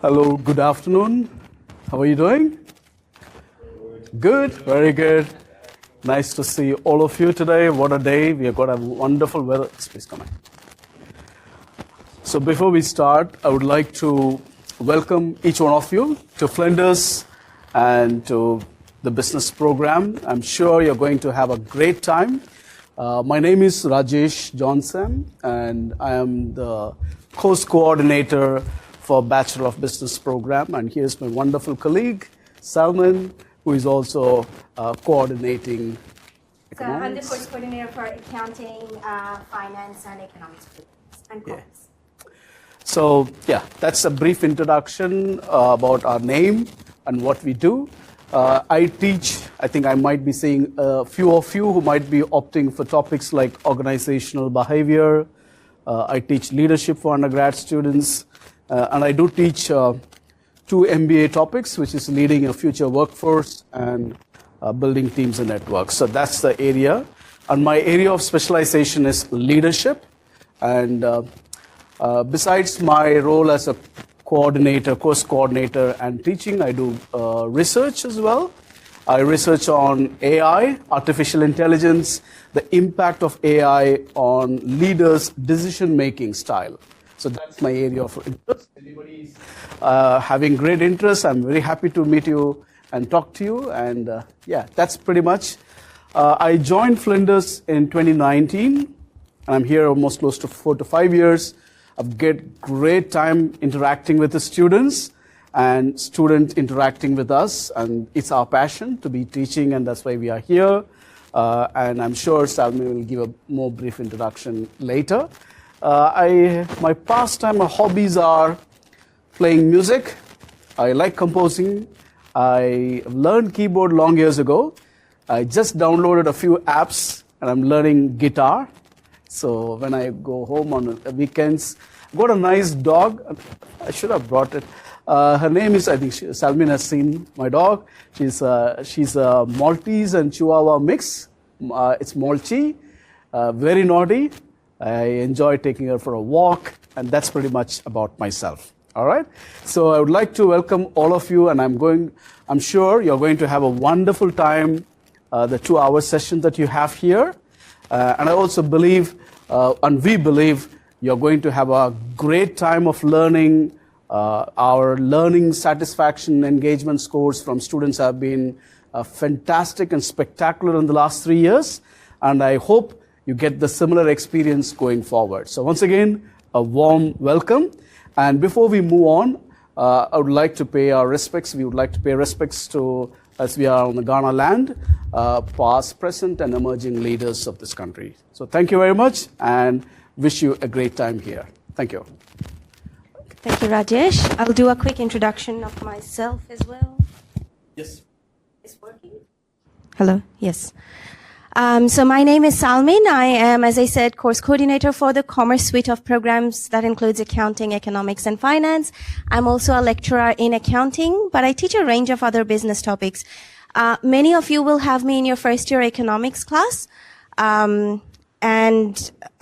Hello, good afternoon. How are you doing? Good, very good. Nice to see all of you today. What a day. We have got a wonderful weather. Please come in. So before we start, I would like to welcome each one of you to Flinders and to the business program. I'm sure you're going to have a great time. My name is Rajesh Johnson, and I am the course coordinator for Bachelor of Business program. And here's my wonderful colleague, Salman, who is also coordinating economics. So I'm the course coordinator for accounting, finance, and economics and commerce. Yeah. So yeah, that's a brief introduction about our name and what we do. I teach, I think I might be seeing a few of you who might be opting for topics like organizational behavior. I teach leadership for undergrad students. And I do teach 2 MBA topics, which is leading a future workforce and building teams and networks. So that's the area. And my area of specialization is leadership. And besides my role as a coordinator, course coordinator, and teaching, I do research as well. I research on AI, artificial intelligence, the impact of AI on leaders' decision-making style. So that's my area of interest. Anybody is having great interest, I'm very happy to meet you and talk to you. And yeah, that's pretty much. I joined Flinders in 2019, and I'm here almost close to 4 to 5 years. I've get great time interacting with the students and students interacting with us. And it's our passion to be teaching, and that's why we are here. And I'm sure Salmi will give a more brief introduction later. My pastime, my hobbies are playing music. I like composing. I learned keyboard long years ago. I just downloaded a few apps, and I'm learning guitar. So when I go home on weekends, I've got a nice dog. I should have brought it. Her name is, I think Salmin has seen my dog. She's a Maltese and Chihuahua mix. It's Malchi, very naughty. I enjoy taking her for a walk, and that's pretty much about myself. All right? So I would like to welcome all of you, and I'm sure you're going to have a wonderful time, the 2-hour session that you have here. And I also believe, and we believe, you're going to have a great time of learning. Our learning satisfaction engagement scores from students have been fantastic and spectacular in the last 3 years, and I hope you get the similar experience going forward. So once again, a warm welcome. And before we move on, I would like to pay our respects. We would like to pay respects to, as we are on the Ghana land, past, present, and emerging leaders of this country. So thank you very much, and wish you a great time here. Thank you. Thank you, Rajesh. I'll do a quick introduction of myself as well. Yes. Is working? Hello. Yes. So my name is Salmin. I am, as I said, course coordinator for the Commerce suite of programs that includes accounting, economics, and finance. I'm also a lecturer in accounting, but I teach a range of other business topics. Many of you will have me in your first year economics class. And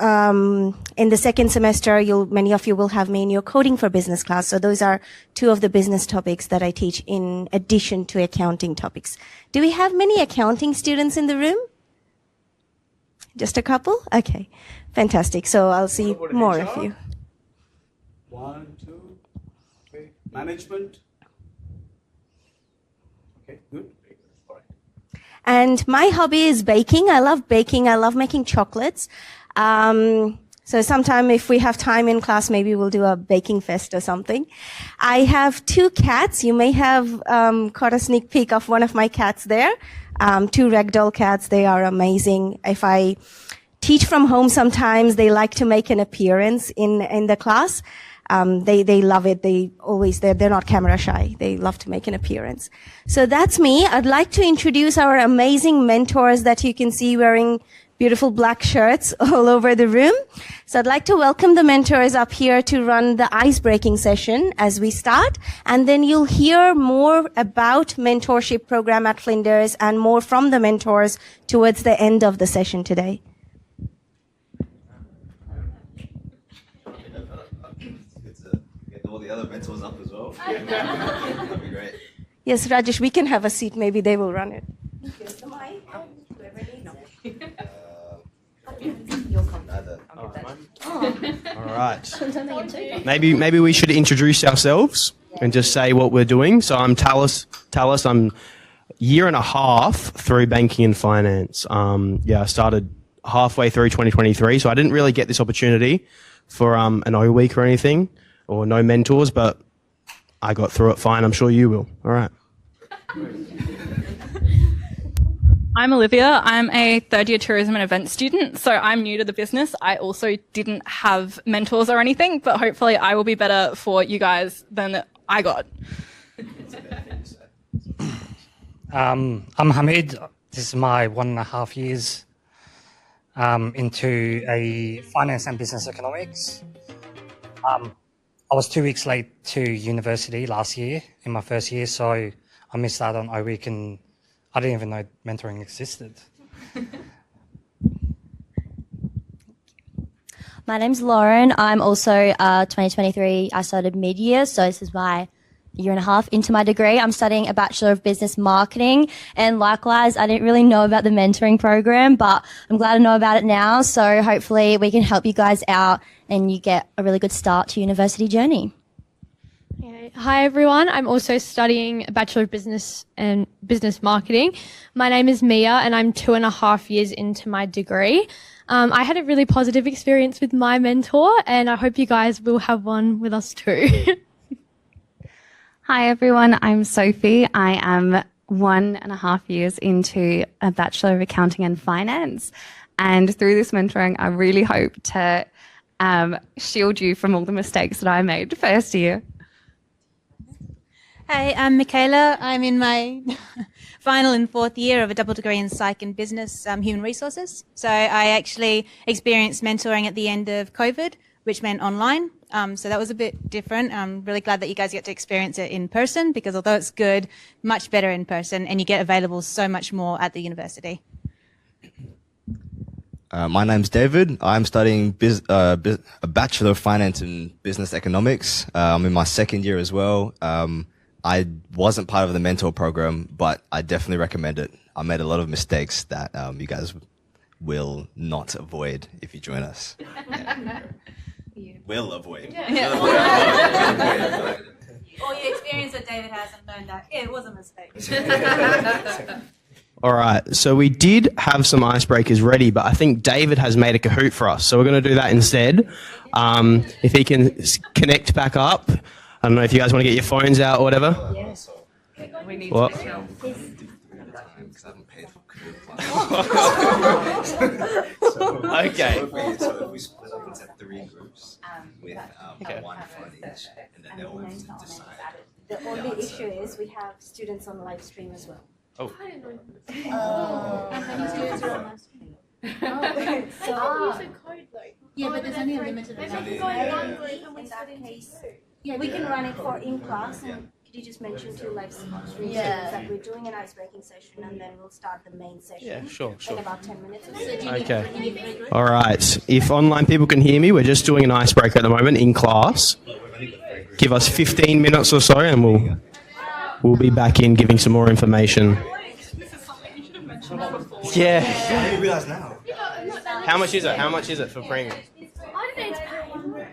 in the second semester, many of you will have me in your coding for business class. So those are 2 of the business topics that I teach in addition to accounting topics. Do we have many accounting students in the room? Just a couple? Okay. Fantastic. So I'll see more of you. 1, 2, okay. Management. Okay, good. All right. And my hobby is baking. I love baking. I love making chocolates. So sometime if we have time in class, maybe we'll do a baking fest or something. I have 2 cats. You may have caught a sneak peek of one of my cats there. 2 ragdoll cats. They are amazing. If I teach from home, sometimes they like to make an appearance in the class. They love it. They're not camera shy. They love to make an appearance. So that's me. I'd like to introduce our amazing mentors that you can see wearing beautiful black shirts all over the room. So I'd like to welcome the mentors up here to run the ice-breaking session as we start. And then you'll hear more about mentorship program at Flinders and more from the mentors towards the end of the session today. It's to get all the the other mentors up as well. That'd be great. Yes, Rajesh, we can have a seat. Maybe they will run it. Here's the mic. Whoever needs Neither. All right. Maybe we should introduce ourselves and just say what we're doing. So I'm Talis. I'm a year and a half through banking and finance. I started halfway through 2023, so I didn't really get this opportunity for an O week or anything, or no mentors, but I got through it fine. I'm sure you will. All right. I'm Olivia. I'm a third-year tourism and events student, so I'm new to the business. I also didn't have mentors or anything, but hopefully I will be better for you guys than I got. I'm Hamid. This is my 1.5 years into a finance and business economics. I was 2 weeks late to university last year in my first year, so I missed out on O week and I didn't even know mentoring existed. My name's Lauren. I'm also 2023. I started mid-year, so this is my year and a half into my degree. I'm studying a Bachelor of Business Marketing, and likewise, I didn't really know about the mentoring program, but I'm glad I know about it now, so hopefully we can help you guys out and you get a really good start to your university journey. Okay. Hi everyone, I'm also studying a Bachelor of Business and Business Marketing. My name is Mia and I'm 2.5 years into my degree. I had a really positive experience with my mentor and I hope you guys will have one with us too. Hi everyone, I'm Sophie. I am 1.5 years into a Bachelor of Accounting and Finance. And through this mentoring, I really hope to shield you from all the mistakes that I made first year. Hey, I'm Michaela. I'm in my final and fourth year of a double degree in Psych and Business Human Resources. So I actually experienced mentoring at the end of COVID, which meant online. So that was a bit different. I'm really glad that you guys get to experience it in person because although it's good, much better in person and you get available so much more at the university. My name's David. I'm studying a Bachelor of Finance in Business Economics. I'm in my second year as well. I wasn't part of the mentor program, but I definitely recommend it. I made a lot of mistakes that you guys will not avoid if you join us. Yeah. Will avoid. Yeah. Or you experience what David has and learn that it was a mistake. All right, so we did have some icebreakers ready, but I think David has made a Kahoot for us, so we're going to do that instead. If he can connect back up. I don't know if you guys want to get your phones out or whatever. Yes. We need what? Okay. So if we split up into 3 groups with one phone each, and then they'll decide. The only issue is we have students on live stream as well. Oh. How many students are on live stream? Yeah, but there's only a limited amount. In that case, yeah, we can run it for in class and could you just mention 2 live stream sessions that we're doing an icebreaking session and then we'll start the main session. Yeah, sure. In about 10 minutes. Okay. All right. If online people can hear me, we're just doing an icebreaker at the moment in class. Give us 15 minutes or so and we'll be back in giving some more information. Yeah. I didn't realize now. How much is it? How much is it for premium?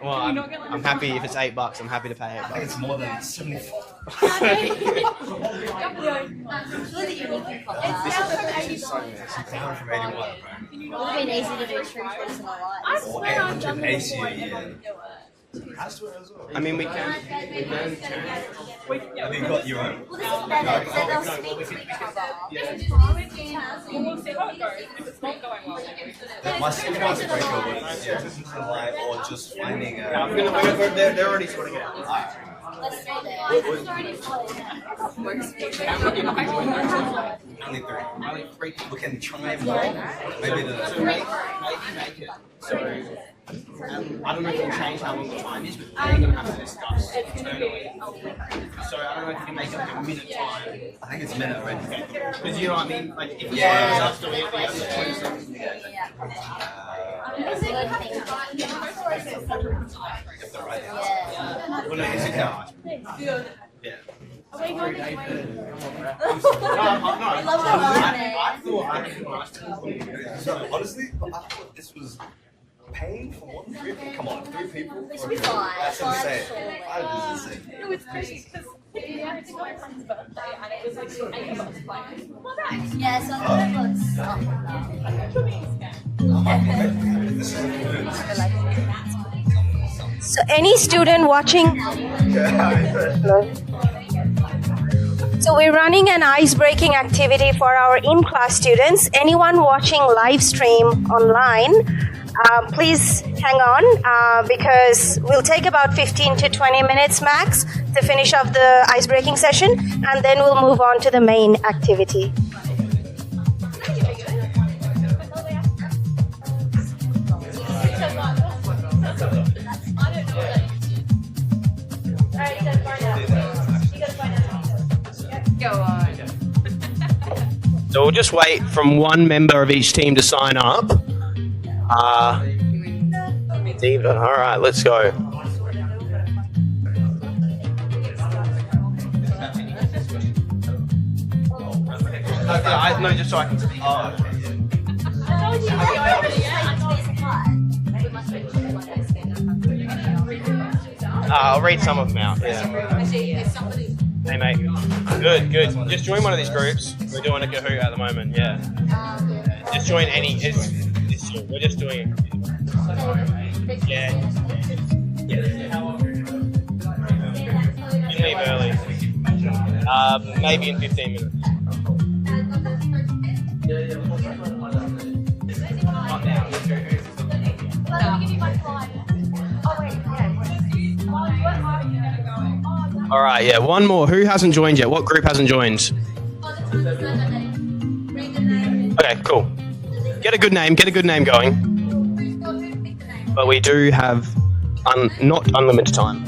Well, I'm happy if it's $8. I'm happy to pay $8. I think it's more than 74. I mean, we can. Have you got your own? My second icebreaker was online or just finding They're already sorting it out. Only 3. We can try more. Maybe Make it. So, I don't know if we'll change how long the time is, but they're going to have to discuss internally. So I don't know if you can make it like a minute time. I think it's a minute already. Because you know what I mean? Like, if it's us, do we have the 20 seconds? Honestly, I thought this was paying for more than 3 people. Come on, 3 people? This was that's insane. That is insane. No, it's crazy because we went to my friend's birthday and it was like $80 flight. Well, nice. Yeah, so So any student watching? So we're running an ice-breaking activity for our in-class students. Anyone watching live stream online, please hang on because we'll take about 15 to 20 minutes max to finish off the ice-breaking session, and then we'll move on to the main activity. So we'll just wait from one member of each team to sign up. Diva, all right, let's go. No, just so I can. I'll read some of them out. Yeah. Hey mate, good. Just join one of these groups. We're doing a Kahoot at the moment. Yeah. Just join any. We're just doing it. Yeah. You can leave early. Maybe in 15 minutes. All right, yeah, one more. Who hasn't joined yet? What group hasn't joined? Okay, cool. Get a good name going. But we do have not unlimited time.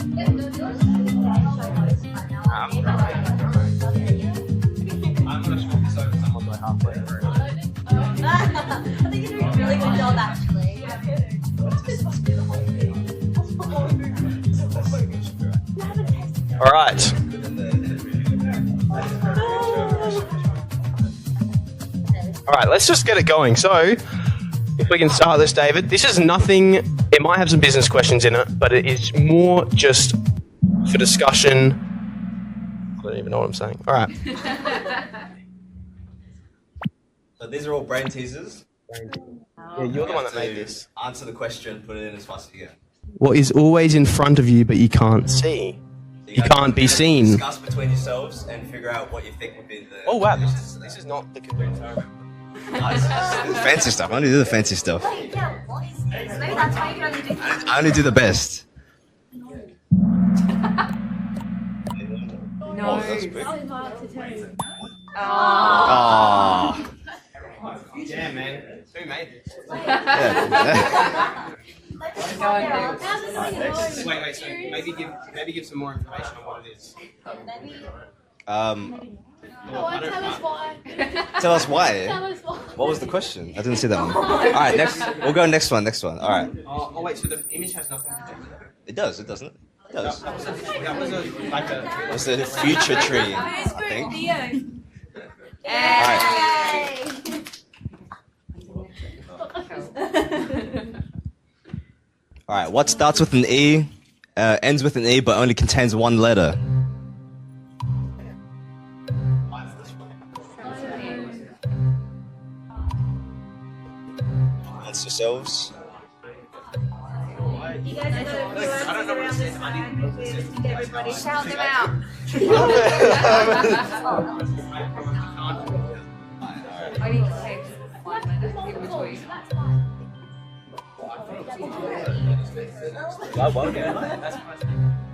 I'm going to swap this over to someone by halfway through. I think you're doing a really good job, actually. All right. All right, let's just get it going. So, if we can start this, David. This is nothing, it might have some business questions in it, but it is more just for discussion. I don't even know what I'm saying. All right. So these are all brain teasers. Yeah, you're the one that made this. Answer the question, put it in as fast as you can. What is always in front of you, but you can't see? You can't be seen. Discuss between yourselves and figure out what you think would be the... Oh wow, this is not the Kahoot. Fancy stuff. I only do the fancy stuff. Wait, yeah, what is this? Maybe that's why you can only do I only do the best. No. Oh, that's quick. Oh. Yeah, man. Who made this? Wait. So maybe give some more information on what it is. Tell us why. What was the question? I didn't see that one. All right, next. We'll go next one. All right. Oh wait. So the image has nothing to do with it. It does. It doesn't. It does. That was It's a future tree, I think. All right. All right. What starts with an E, ends with an E, but only contains one letter? Answer yourselves. You guys have got a few answers around this time. Everybody shout them out.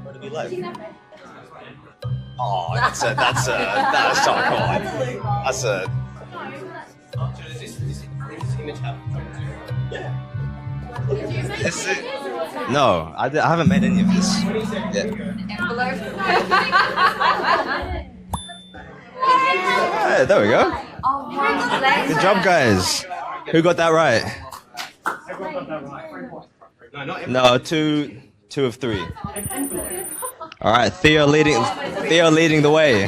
What do we like? Oh, that's so cool. That's a. No, I haven't made any of this yet. Hey, there we go. Good job, guys. Who got that right? No, two of three. All right, Theo leading the way.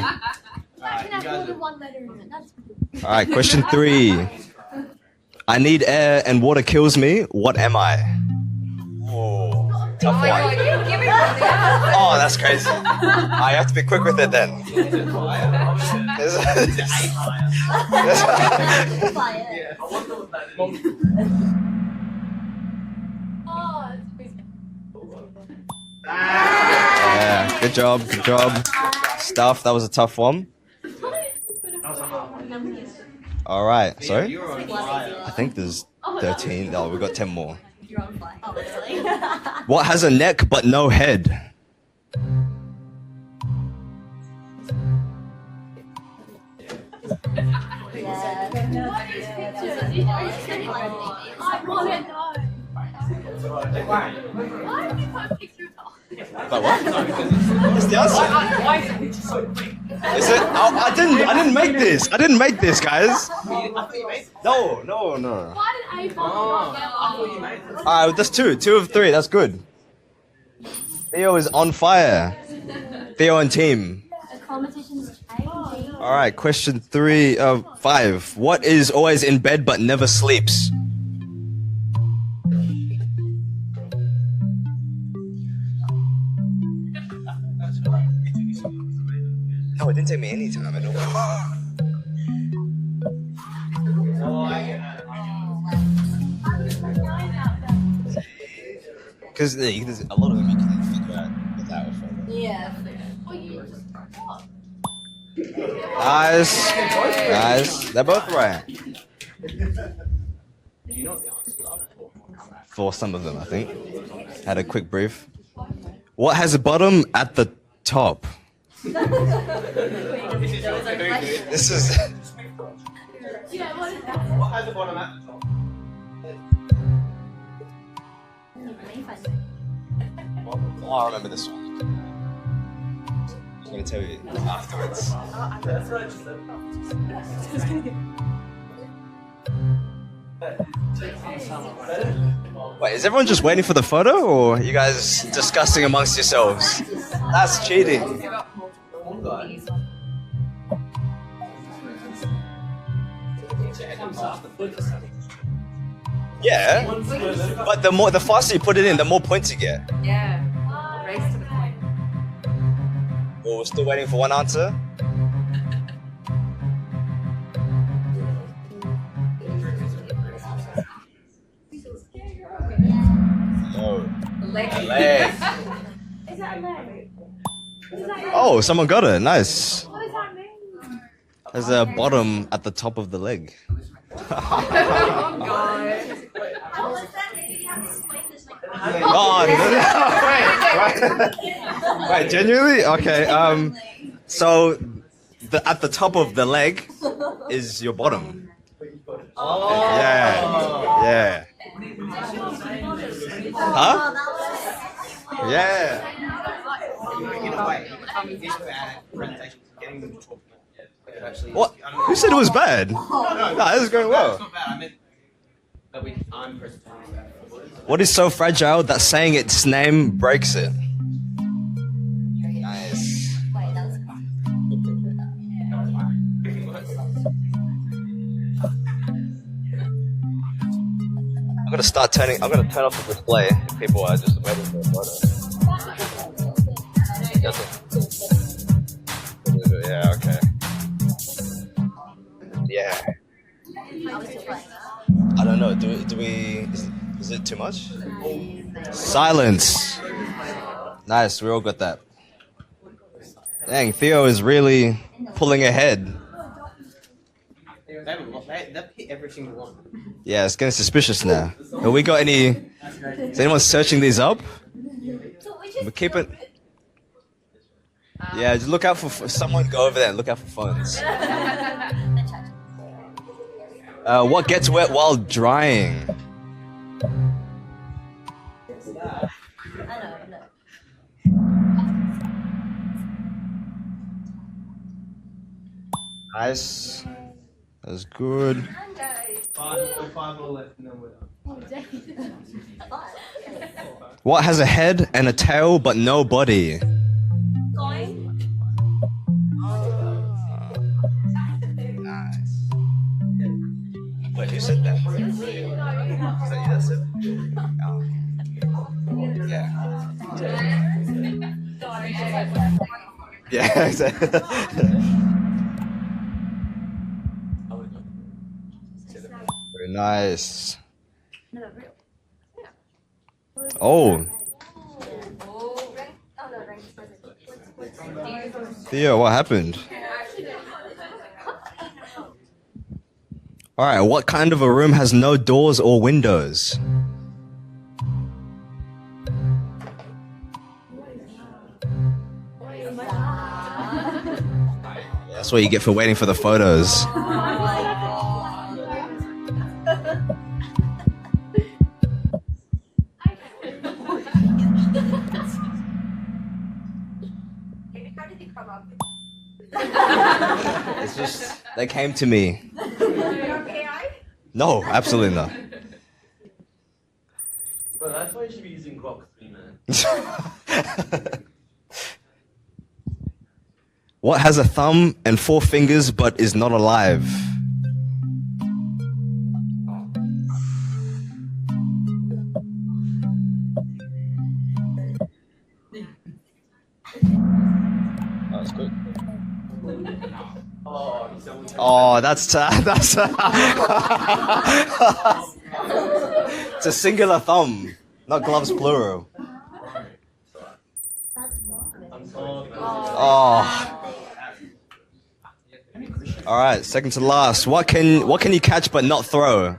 All right, question 3. I need air and water kills me. What am I? Oh, tough one. Oh, that's crazy. I have to be quick with it then. Yeah, good job. Stuff, that was a tough one. All right, sorry? I think there's 13. Oh, we've got 10 more. What has a neck but no head? But what? What's the answer? Is it? Oh, I didn't make this. I didn't make this, guys. No. Alright, that's 2. 2 of 3. That's good. Theo is on fire. Theo and team. Alright, question 5. What is always in bed but never sleeps? No, it didn't take me any time at all. Because there's a lot of them you can figure out without a photo. Yeah. Nice. They're both right. For some of them, I think. Had a quick brief. What has a bottom at the top? This is. What has the bottom at the top? Oh, I remember this one. I'm going to tell you afterwards. Wait, is everyone just waiting for the photo, or are you guys discussing amongst yourselves? That's cheating. Yeah, but the faster you put it in, the more points you get. Yeah. Race to the point. Well, we're still waiting for one answer. No. Leg. Is that a leg? Oh, someone got it. Nice. What does that mean? There's a bottom at the top of the leg. Oh, God. Oh, wait, genuinely? Okay, so at the top of the leg is your bottom. Oh. Yeah. Huh? Yeah. What? Who said it was bad? No, this is going well. It's not bad. I meant that I'm presenting. What is so fragile that saying its name breaks it? Nice. I'm gonna turn off the display if people are just waiting for a photo. Yeah, okay. Yeah. I don't know. Do we? Is it too much? Silence. Nice. We all got that. Dang, Theo is really pulling ahead. They've hit every single one. Yeah, it's getting suspicious now. Have we got any? Is anyone searching these up? We keep it. Yeah, just look out for someone. Go over there and look out for phones. What gets wet while drying? Nice. That was good. Five more left, and then we're done. What has a head and a tail but no body? you said that. Is that you that said that? Yeah, exactly. Very nice. Oh. Theo, what happened? All right, what kind of a room has no doors or windows? That's what you get for waiting for the photos. It's just, they came to me. No, absolutely not. Well, that's why you should be using Grok 3, man. What has a thumb and 4 fingers but is not alive? Oh, that's good. Oh, that's it's a singular thumb, not gloves plural. Oh. All right, second to last. What can you catch but not throw?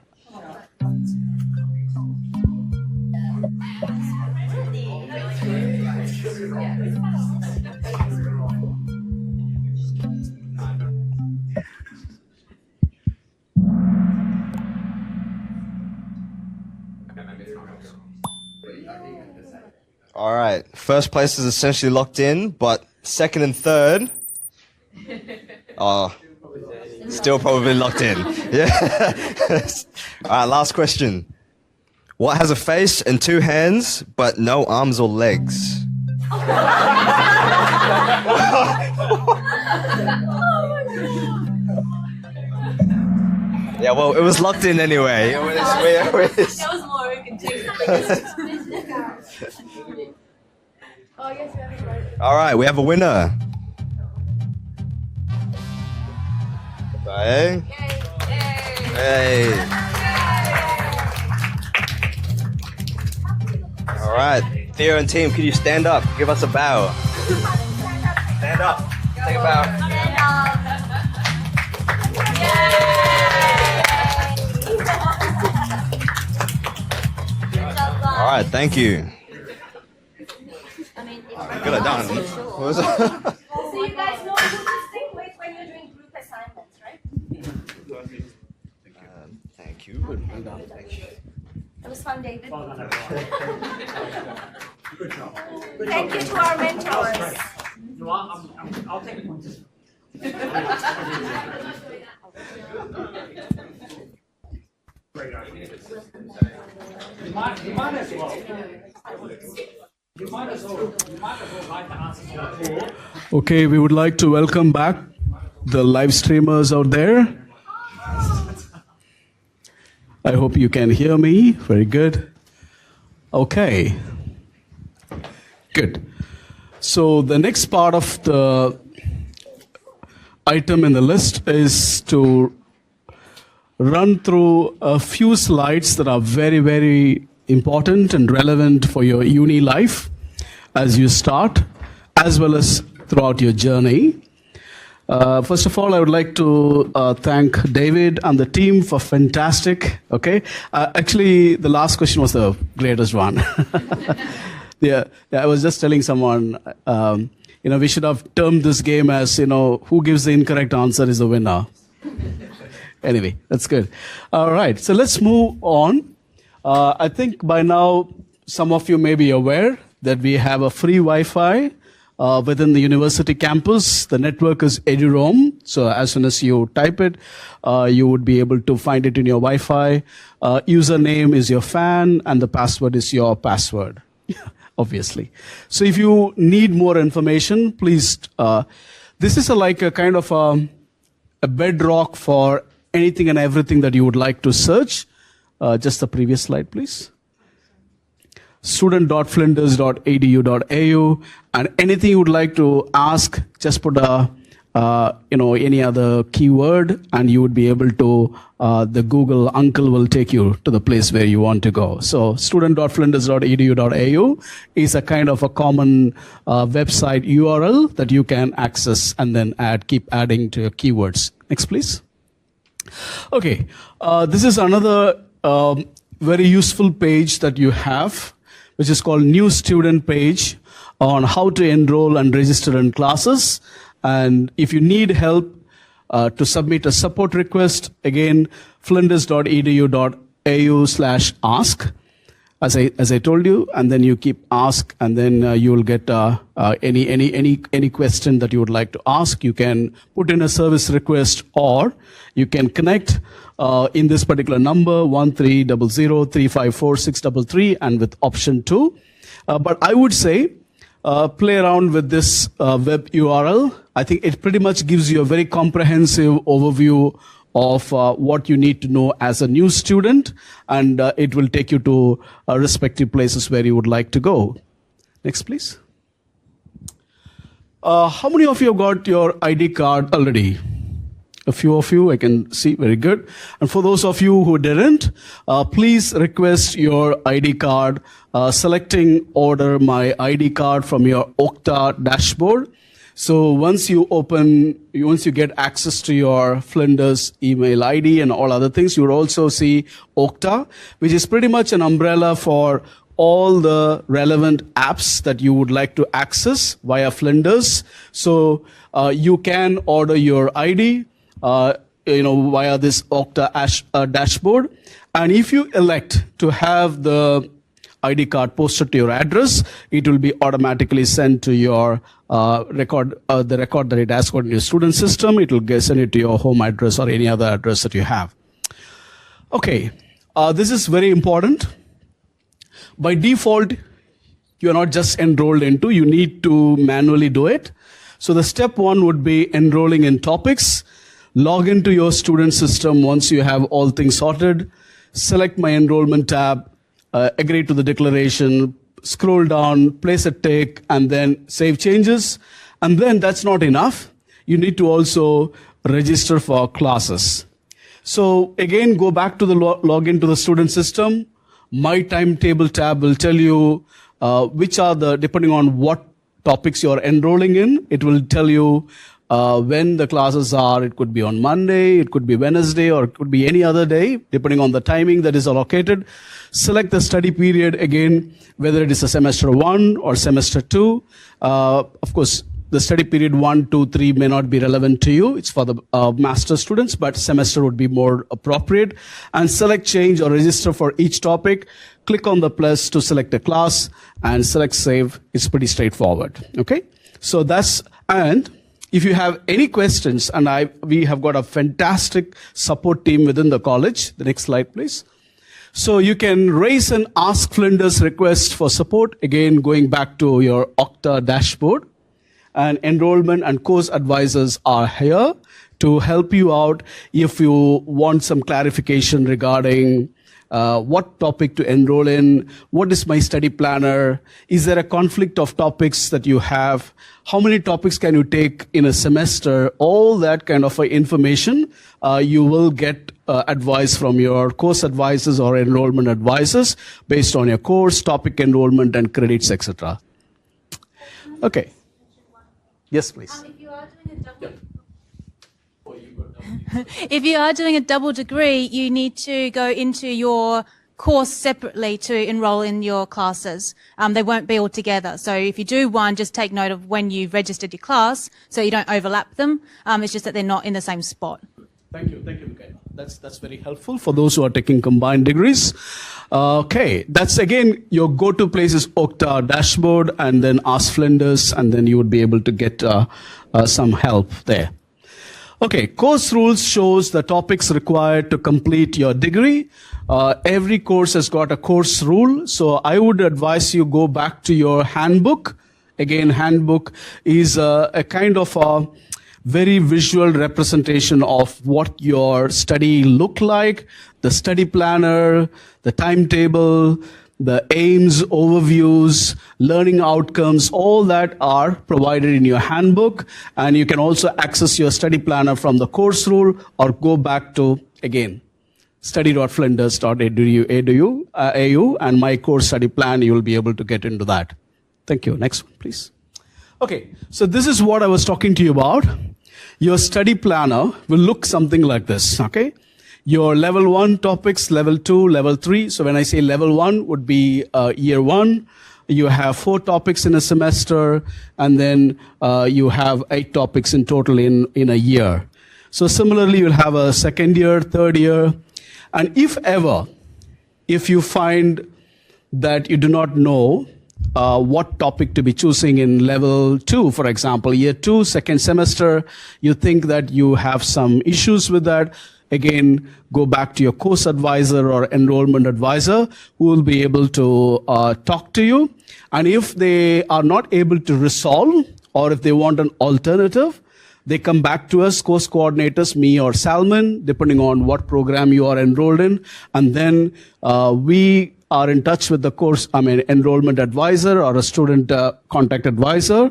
All right, first place is essentially locked in, but second and third, still probably locked in. Yeah. All right, last question. What has a face and 2 hands, but no arms or legs? Yeah, well, it was locked in anyway. That was more we can do. All right, we have a winner. Bye. Hey. All right, Theo and team, could you stand up? Give us a bow. Stand up. Take a bow. All right, thank you. Could have done. What was it? So you guys know who to stick with when you're doing group assignments, right? Thank you. Well done. Thank you. It was fun, David. Good job. Thank you to our mentors. You know what? I'll take one. Great idea. You might as well. You might as well write the answers to the floor. Okay, we would like to welcome back the live streamers out there. I hope you can hear me. Very good. Okay. Good. So the next part of the item in the list is to run through a few slides that are very, very important and relevant for your uni life as you start, as well as throughout your journey. First of all, I would like to thank David and the team for fantastic. Okay, actually, the last question was the greatest one. Yeah, I was just telling someone, we should have termed this game as, who gives the incorrect answer is the winner. Anyway, that's good. All right, so let's move on. I think by now, some of you may be aware that we have a free Wi-Fi within the university campus. The network is EduRoam. So as soon as you type it, you would be able to find it in your Wi-Fi. Username is your fan, and the password is your password, obviously. So if you need more information, please, this is like a kind of a bedrock for anything and everything that you would like to search. Just the previous slide, please. student.flinders.edu.au, and anything you would like to ask, just put any other keyword, and you would be able to, the Google uncle will take you to the place where you want to go. So student.flinders.edu.au is a kind of a common website URL that you can access and then keep adding to your keywords. Next, please. Okay, this is another very useful page that you have, which is called New Student page on how to enroll and register in classes. And if you need help to submit a support request, again, flinders.edu.au/ask, as I told you, and then you keep ask, and then you will get any question that you would like to ask. You can put in a service request, or you can connect in this particular number 1300-354-633 and with option 2. But I would say play around with this web URL. I think it pretty much gives you a very comprehensive overview of what you need to know as a new student, and it will take you to respective places where you would like to go. Next, please. How many of you have got your ID card already? A few of you, I can see, very good. And for those of you who didn't, please request your ID card, selecting order my ID card from your Okta dashboard. So once you get access to your Flinders email ID and all other things, you will also see Okta, which is pretty much an umbrella for all the relevant apps that you would like to access via Flinders. So you can order your ID via this Okta dashboard. And if you elect to have the ID card posted to your address, it will be automatically sent to your record that it has got in your student system. It will send it to your home address or any other address that you have. Okay, this is very important. By default, you're not just enrolled into, you need to manually do it. So the step 1 would be enrolling in topics. Log into your student system once you have all things sorted. Select my enrollment tab, agree to the declaration, scroll down, place a tick, and then save changes. And then that's not enough. You need to also register for classes. So again, go back to the log into the student system. My timetable tab will tell you which are depending on what topics you're enrolling in, it will tell you when the classes are. It could be on Monday, it could be Wednesday, or it could be any other day, depending on the timing that is allocated. Select the study period again, whether it is a semester 1 or semester 2. Of course, the study period 1, 2, 3 may not be relevant to you. It's for the master students, but semester would be more appropriate. And select change or register for each topic. Click on the plus to select a class and select save. It's pretty straightforward. Okay. So and if you have any questions, and we have got a fantastic support team within the college. The next slide, please. So you can raise and ask Flinders request for support. Again, going back to your Okta dashboard. And enrollment and course advisors are here to help you out if you want some clarification regarding what topic to enroll in, what is my study planner, is there a conflict of topics that you have, how many topics can you take in a semester, all that kind of information. You will get advice from your course advisors or enrollment advisors based on your course, topic enrollment, and credits, etc. Okay. Yes, please. If you are doing a double degree, you need to go into your course separately to enroll in your classes. They won't be all together. So if you do one, just take note of when you've registered your class so you don't overlap them. It's just that they're not in the same spot. Thank you, Mikael. That's very helpful for those who are taking combined degrees. Okay, that's again your go-to place is Okta dashboard, and then ask Flinders, and then you would be able to get some help there. Okay, course rules shows the topics required to complete your degree. Every course has got a course rule, so I would advise you go back to your handbook. Again, handbook is a kind of a very visual representation of what your study look like, the study planner, the timetable, the aims, overviews, learning outcomes, all that are provided in your handbook. And you can also access your study planner from the course rule or go back to, again, study.flinders.edu and my course study plan. You will be able to get into that. Thank you. Next one, please. Okay, so this is what I was talking to you about. Your study planner will look something like this, okay? Your level 1 topics, level 2, level 3. So when I say level 1 would be year 1. You have 4 topics in a semester, and then you have 8 topics in total in a year. So similarly, you'll have a second year, third year. And if you find that you do not know what topic to be choosing in level 2, for example, year 2, second semester, you think that you have some issues with that, again, go back to your course advisor or enrollment advisor who will be able to talk to you. And if they are not able to resolve, or if they want an alternative, they come back to us, course coordinators, me or Salman, depending on what program you are enrolled in. And then we are in touch with the enrollment advisor or a student contact advisor,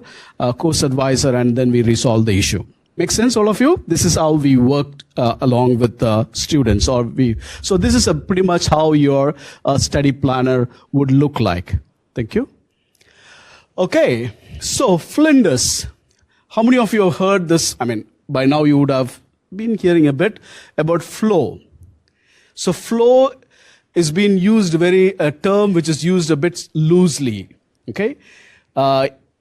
course advisor, and then we resolve the issue. Make sense, all of you? This is how we worked along with the students. So this is pretty much how your study planner would look like. Thank you. Okay, so Flinders. How many of you have heard this? By now you would have been hearing a bit about flow. So flow is being used a term which is used a bit loosely, okay?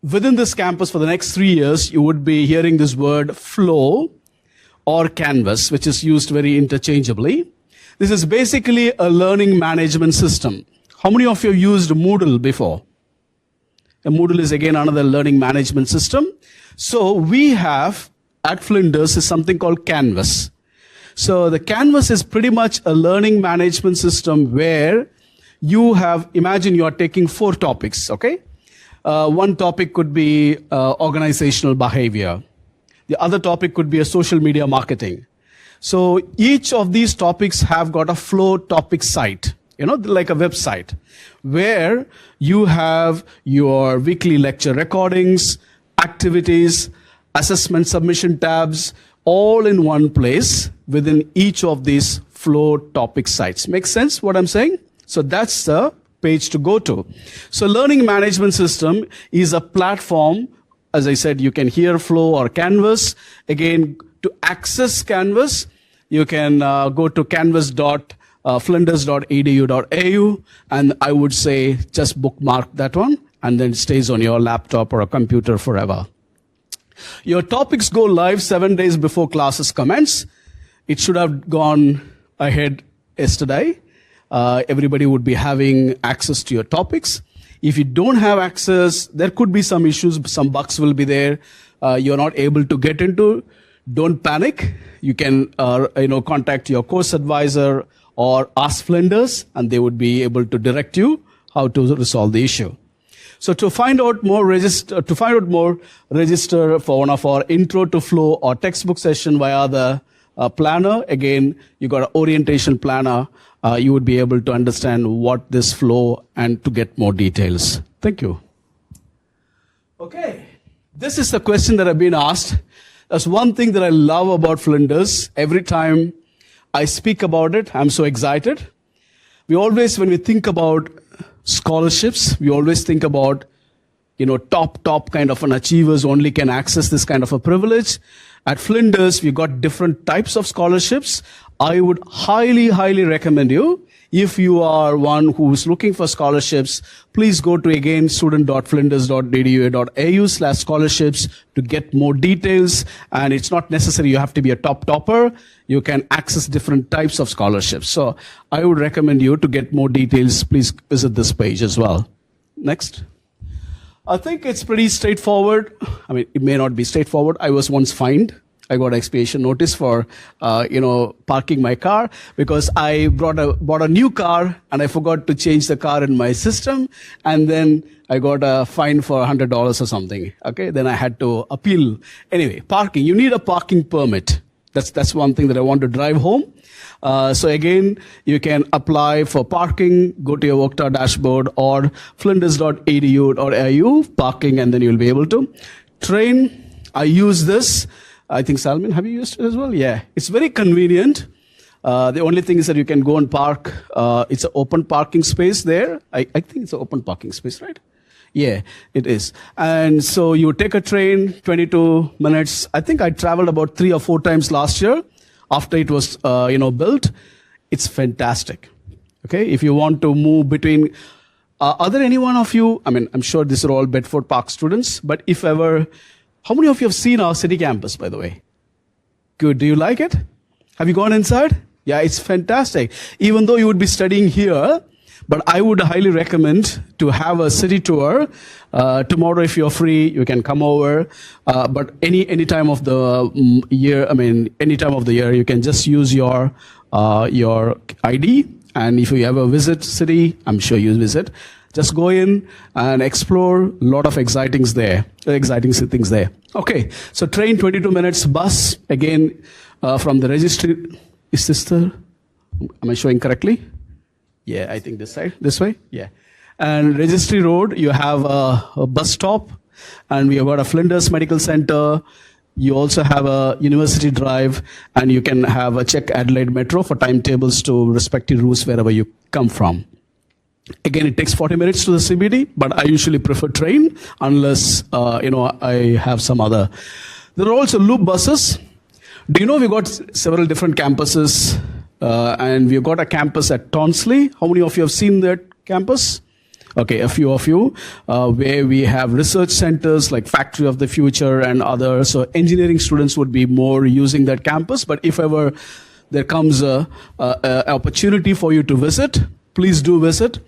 Within this campus for the next 3 years, you would be hearing this word flow or canvas, which is used very interchangeably. This is basically a learning management system. How many of you have used Moodle before? Moodle is again another learning management system. So we have at Flinders is something called Canvas. So the Canvas is pretty much a learning management system where imagine you are taking 4 topics, okay? One topic could be organizational behavior. The other topic could be a social media marketing. So each of these topics have got a flow topic site, like a website, where you have your weekly lecture recordings, activities, assessment submission tabs, all in one place within each of these flow topic sites. Make sense what I'm saying? So that's the page to go to. So learning management system is a platform. As I said, you can hear flow or Canvas. Again, to access Canvas, you can go to canvas.flinders.edu.au, and I would say just bookmark that one, and then it stays on your laptop or a computer forever. Your topics go live 7 days before classes commence. It should have gone ahead yesterday. Everybody would be having access to your topics. If you don't have access, there could be some issues, some bugs will be there. You're not able to get into. Don't panic. You can contact your course advisor or ask Flinders, and they would be able to direct you how to resolve the issue. So to find out more, register for one of our intro to flow or textbook session via the planner. Again, you got an orientation planner. You would be able to understand what this flow and to get more details. Thank you. Okay, this is the question that I've been asked. That's one thing that I love about Flinders. Every time I speak about it, I'm so excited. We always, when we think about scholarships, we always think about, top kind of an achievers only can access this kind of a privilege. At Flinders, we've got different types of scholarships. I would highly, highly recommend you, if you are one who's looking for scholarships, please go to, again, student.flinders.edu.au/scholarships to get more details. And it's not necessary you have to be a topper. You can access different types of scholarships. So I would recommend you to get more details. Please visit this page as well. Next. I think it's pretty straightforward. It may not be straightforward. I was once fined I got an expiation notice for, parking my car because I bought a new car and I forgot to change the car in my system. And then I got a fine for $100 or something. Okay. Then I had to appeal. Anyway, parking. You need a parking permit. That's one thing that I want to drive home. So again, you can apply for parking, go to your Okta dashboard or flinders.edu.au parking, and then you'll be able to. Train, I use this. I think, Salman, have you used it as well? Yeah. It's very convenient. The only thing is that you can go and park. It's an open parking space there. I think it's an open parking space, right? Yeah, it is. And so you take a train, 22 minutes. I think I traveled about 3 or 4 times last year after it was, built. It's fantastic. Okay. If you want to move between, are there any one of you, I'm sure these are all Bedford Park students, but if ever, how many of you have seen our city campus, by the way? Good. Do you like it? Have you gone inside? Yeah, it's fantastic. Even though you would be studying here, but I would highly recommend to have a city tour. Tomorrow, if you're free, you can come over. But any time of the year, any time of the year, you can just use your ID. And if you ever visit city, I'm sure you visit. Just go in and explore. A lot of exciting things there. Okay, so train 22 minutes, bus again from the registry. Is this am I showing correctly? Yeah, I think this way. Yeah, and Registry Road, you have a bus stop, and we have got a Flinders Medical Center. You also have a University Drive, and you can have a check Adelaide Metro for timetables to respective routes wherever you come from. Again, it takes 40 minutes to the CBD, but I usually prefer train unless, I have some other. There are also loop buses. Do you know we've got several different campuses, and we've got a campus at Tonsley. How many of you have seen that campus? Okay, a few of you, where we have research centers like Factory of the Future and others. So engineering students would be more using that campus. But if ever there comes a opportunity for you to visit, please do visit.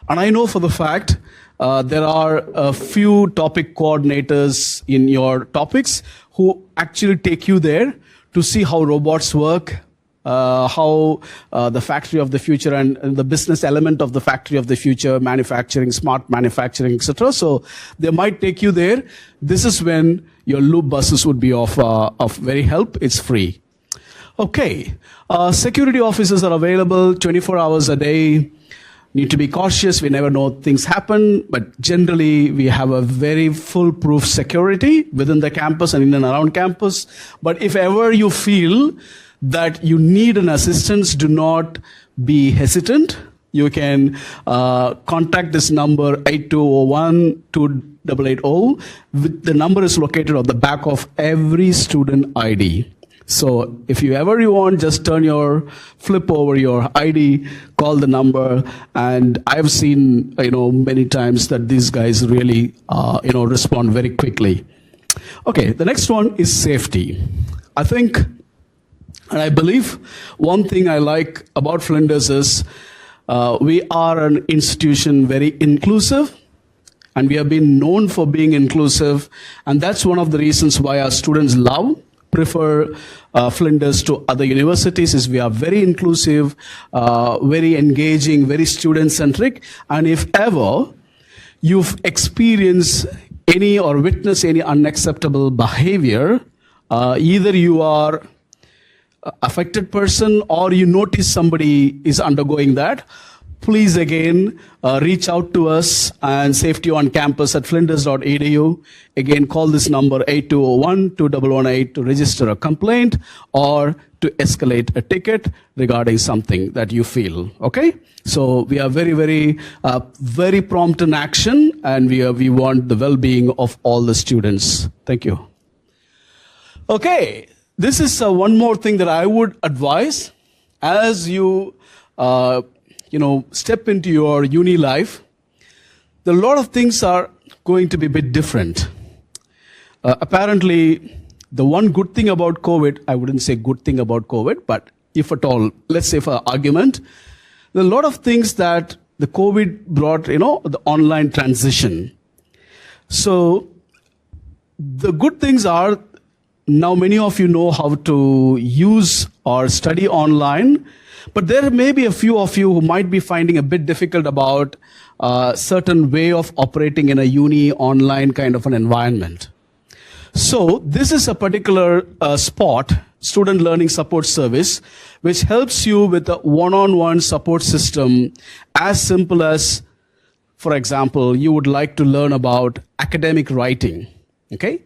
And I know for the fact there are a few topic coordinators in your topics who actually take you there to see how robots work, how the factory of the future and the business element of the factory of the future, manufacturing, smart manufacturing, etc. So they might take you there. This is when your loop buses would be of very help. It's free. Okay. Security officers are available 24 hours a day. Need to be cautious. We never know things happen, but generally we have a very foolproof security within the campus and in and around campus. But if ever you feel that you need an assistance, do not be hesitant. You can contact this number 8201-2880. The number is located on the back of every student ID. So if you want, just flip over your ID, call the number, and I've seen, many times that these guys really, respond very quickly. Okay, the next one is safety. I think, and I believe, one thing I like about Flinders is we are an institution very inclusive, and we have been known for being inclusive, and that's one of the reasons why our students prefer Flinders to other universities. Is we are very inclusive, very engaging, very student-centric. And if ever you've experienced any or witnessed any unacceptable behavior, either you are affected person or you notice somebody is undergoing that, please again reach out to us and Safety on Campus at flinders.edu. Again, call this number 8201-2118 to register a complaint or to escalate a ticket regarding something that you feel. Okay? So we are very, very, very prompt in action, and we want the well-being of all the students. Thank you. Okay, this is one more thing that I would advise as you step into your uni life. A lot of things are going to be a bit different. Apparently, the one good thing about COVID, I wouldn't say good thing about COVID, but if at all, let's say for argument, there are a lot of things that the COVID brought, the online transition. So the good things are now many of you know how to use or study online, but there may be a few of you who might be finding a bit difficult about a certain way of operating in a uni online kind of an environment. So this is a particular spot, Student Learning Support Service, which helps you with a one-on-one support system as simple as, for example, you would like to learn about academic writing, okay?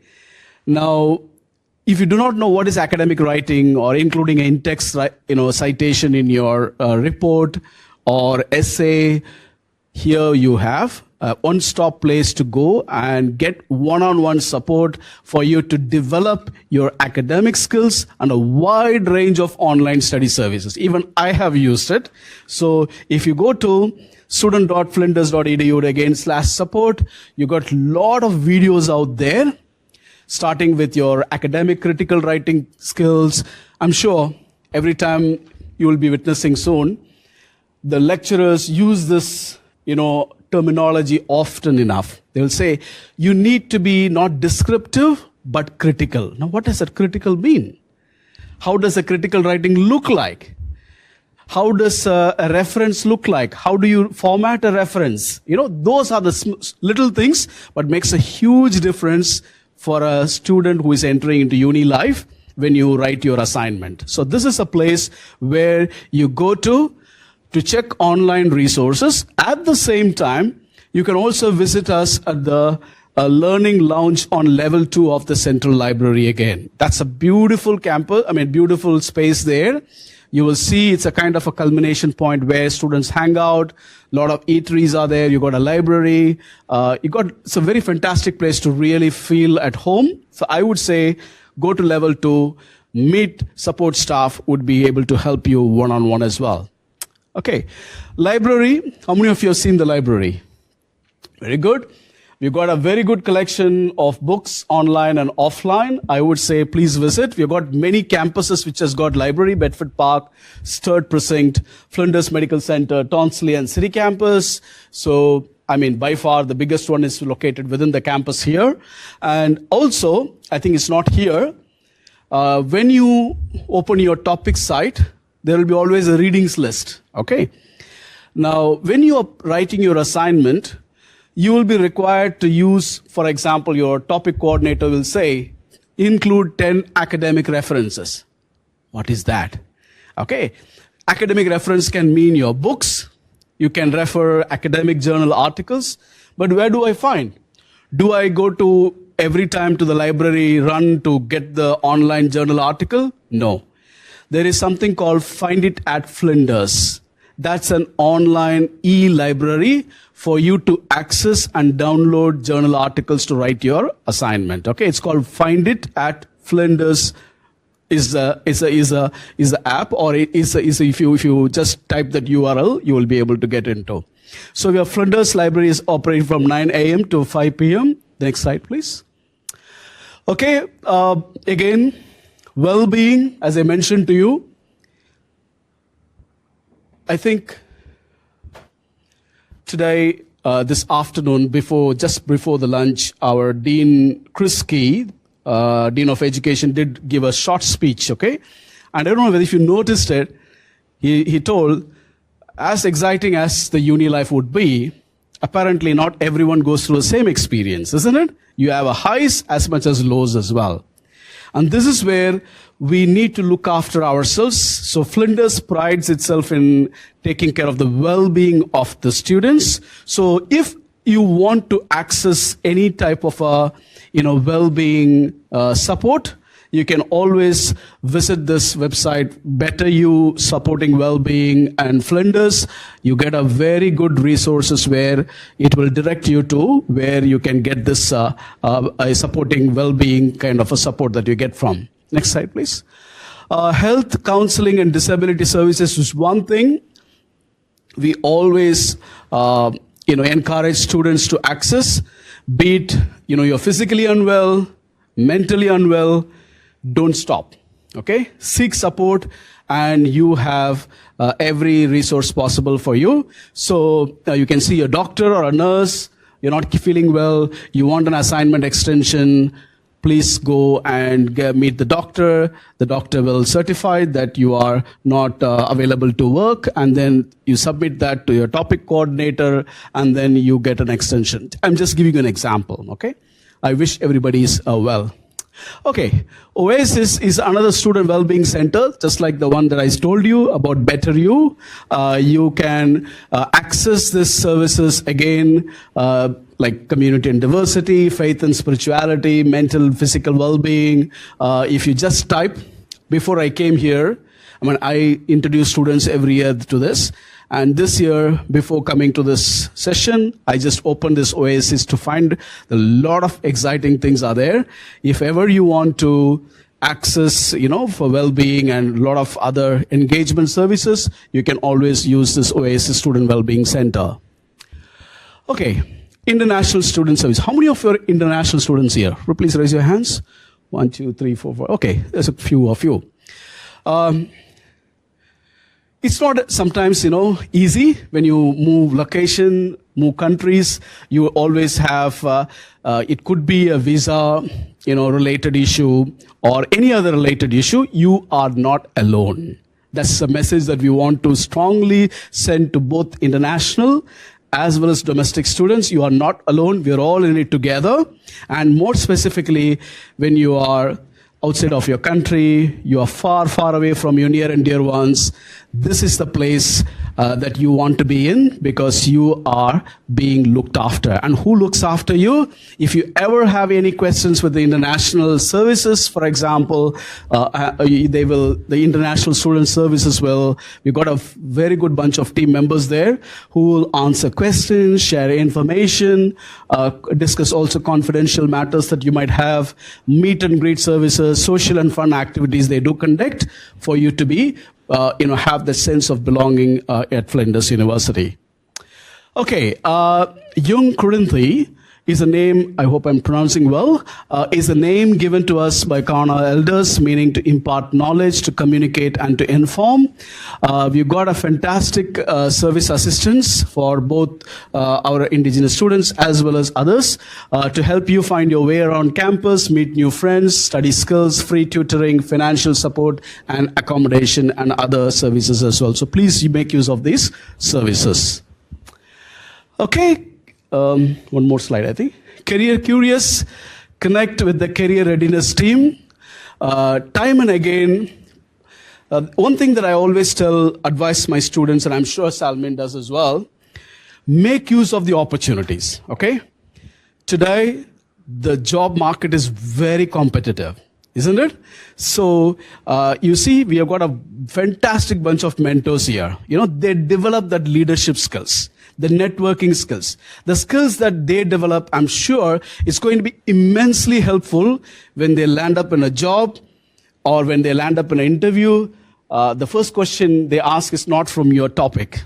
Now, if you do not know what is academic writing or including an in-text, citation in your report or essay, here you have a one-stop place to go and get one-on-one support for you to develop your academic skills and a wide range of online study services. Even I have used it. So if you go to student.flinders.edu/support, you got a lot of videos out there, starting with your academic critical writing skills. I'm sure every time you will be witnessing soon, the lecturers use this, terminology often enough. They will say, you need to be not descriptive, but critical. Now, what does that critical mean? How does a critical writing look like? How does a reference look like? How do you format a reference? Those are the little things, but makes a huge difference for a student who is entering into uni life when you write your assignment. So this is a place where you go to check online resources. At the same time, you can also visit us at the Learning Lounge on level 2 of the Central Library again. That's a beautiful campus, beautiful space there. You will see it's a kind of a culmination point where students hang out. A lot of eateries are there. You got a library. It's a very fantastic place to really feel at home. So I would say go to level 2, meet support staff would be able to help you one-on-one as well. Okay. Library. How many of you have seen the library? Very good. We've got a very good collection of books online and offline. I would say please visit. We've got many campuses which has got library, Bedford Park, Sturt Precinct, Flinders Medical Center, Tonsley and City Campus. So, by far the biggest one is located within the campus here. And also, I think it's not here. When you open your topic site, there will be always a readings list. Okay. Now, when you are writing your assignment, you will be required to use, for example, your topic coordinator will say, include 10 academic references. What is that? Okay. Academic reference can mean your books. You can refer academic journal articles. But where do I find? Do I go to every time to the library run to get the online journal article? No. There is something called Find It at Flinders. That's an online e-library for you to access and download journal articles to write your assignment. Okay, it's called Find It at Flinders. Is a app, or if you just type that URL, you will be able to get into. So your Flinders library is operating from 9 a.m. to 5 p.m. Next slide, please. Okay, again, well-being, as I mentioned to you. I think today, this afternoon, just before the lunch, our Dean Chris Key, Dean of Education, did give a short speech, okay? And I don't know whether if you noticed it, he told, as exciting as the uni life would be, apparently not everyone goes through the same experience, isn't it? You have a highs as much as lows as well. And this is where we need to look after ourselves. So Flinders prides itself in taking care of the well-being of the students. So if you want to access any type of well-being support, you can always visit this website, Better You Supporting Wellbeing and Flinders. You get a very good resources where it will direct you to where you can get this supporting well-being kind of a support that you get from. Next slide, please. Health, counseling, and disability services is one thing we always encourage students to access. Be it you're physically unwell, mentally unwell, don't stop. Okay, seek support, and you have every resource possible for you. So you can see a doctor or a nurse. You're not feeling well. You want an assignment extension. please go and meet the doctor. The doctor will certify that you are not available to work, and then you submit that to your topic coordinator, and then you get an extension. I'm just giving you an example, okay? I wish everybody is well. Okay, Oasis is another student well-being center, just like the one that I told you about Better You. You can access these services again, like community and diversity, faith and spirituality, mental, physical well-being. If you just type, before I came here, I introduce students every year to this. And this year, before coming to this session, I just opened this Oasis to find a lot of exciting things are there. If ever you want to access, for well-being and a lot of other engagement services, you can always use this Oasis Student Wellbeing Center. Okay, international student service. How many of your international students here? Please raise your hands. 1, 2, 3, 4, 5. Okay, there's a few of you. It's not sometimes, easy when you move location, move countries. You always have, it could be a visa, related issue or any other related issue. You are not alone. That's a message that we want to strongly send to both international as well as domestic students. You are not alone. We're all in it together. And more specifically, when you are outside of your country, you are far, far away from your near and dear ones, this is the place that you want to be in, because you are being looked after. And who looks after you? If you ever have any questions with the international services, for example, the international student services we've got a very good bunch of team members there who will answer questions, share information, discuss also confidential matters that you might have, meet and greet services, social and fun activities they do conduct for you to be have the sense of belonging at Flinders University. Okay, Young Kurinthi is a name, I hope I'm pronouncing well, is a name given to us by Kaurna elders, meaning to impart knowledge, to communicate, and to inform. We've got a fantastic service assistance for both our indigenous students as well as others to help you find your way around campus, meet new friends, study skills, free tutoring, financial support, and accommodation, and other services as well. So please you make use of these services. Okay. One more slide, I think. Career Curious, connect with the career readiness team. Time and again, one thing that I always advise my students, and I'm sure Salmin does as well, make use of the opportunities, okay? Today, the job market is very competitive, isn't it? So, you see, we have got a fantastic bunch of mentors here. They develop that leadership skills, the networking skills. The skills that they develop, I'm sure, is going to be immensely helpful when they land up in a job or when they land up in an interview. The first question they ask is not from your topic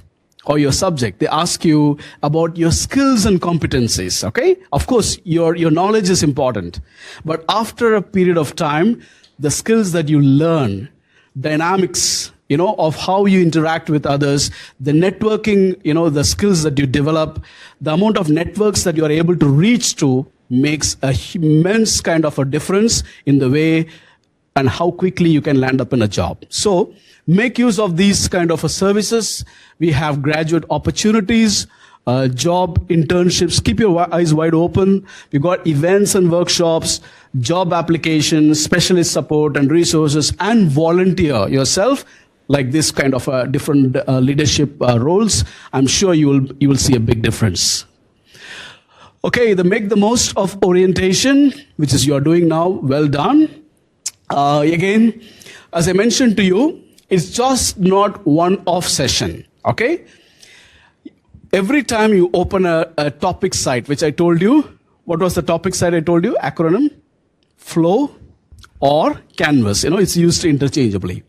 or your subject. They ask you about your skills and competencies, okay? Of course, your knowledge is important. But after a period of time, the skills that you learn, dynamics, of how you interact with others, the networking, the skills that you develop, the amount of networks that you are able to reach to makes a immense kind of a difference in the way and how quickly you can land up in a job. So make use of these kind of services. We have graduate opportunities, job internships. Keep your eyes wide open. We've got events and workshops, job applications, specialist support and resources, and volunteer yourself like this kind of different leadership roles. I'm sure you will see a big difference. Okay, make the most of orientation, which is you are doing now. Well done. Again, as I mentioned to you, it's just not one-off session, okay? Every time you open a topic site, which I told you, what was the topic site I told you? Acronym, Flow, or Canvas. It's used interchangeably.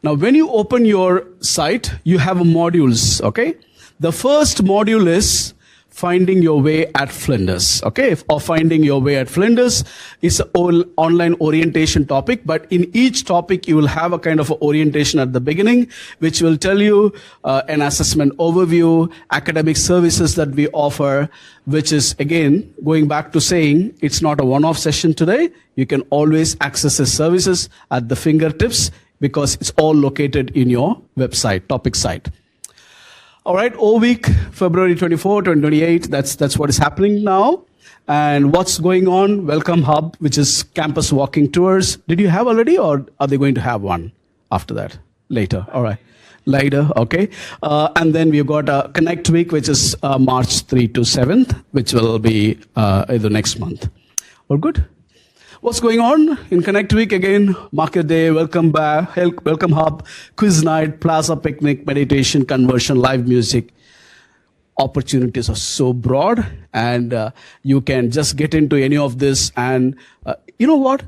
Now, when you open your site, you have modules, okay? The first module is Finding Your Way at Flinders, okay? Or Finding Your Way at Flinders is an online orientation topic, but in each topic you will have a kind of orientation at the beginning, which will tell you an assessment overview, academic services that we offer, which is, again, going back to saying it's not a one-off session today. You can always access the services at the fingertips because it's all located in your website, topic site. All right, O week, February 24, 28, that's what is happening now. And what's going on? Welcome Hub, which is campus walking tours. Did you have already, or are they going to have one after that? Later, all right. Later, okay. And then we've got a Connect Week, which is March 3 to 7th, which will be the next month. All good? What's going on in Connect Week? Again, Market Day, Welcome Back, Welcome Hub, Quiz Night, Plaza Picnic, Meditation, Conversion, Live Music. Opportunities are so broad, and you can just get into any of this. And you know what?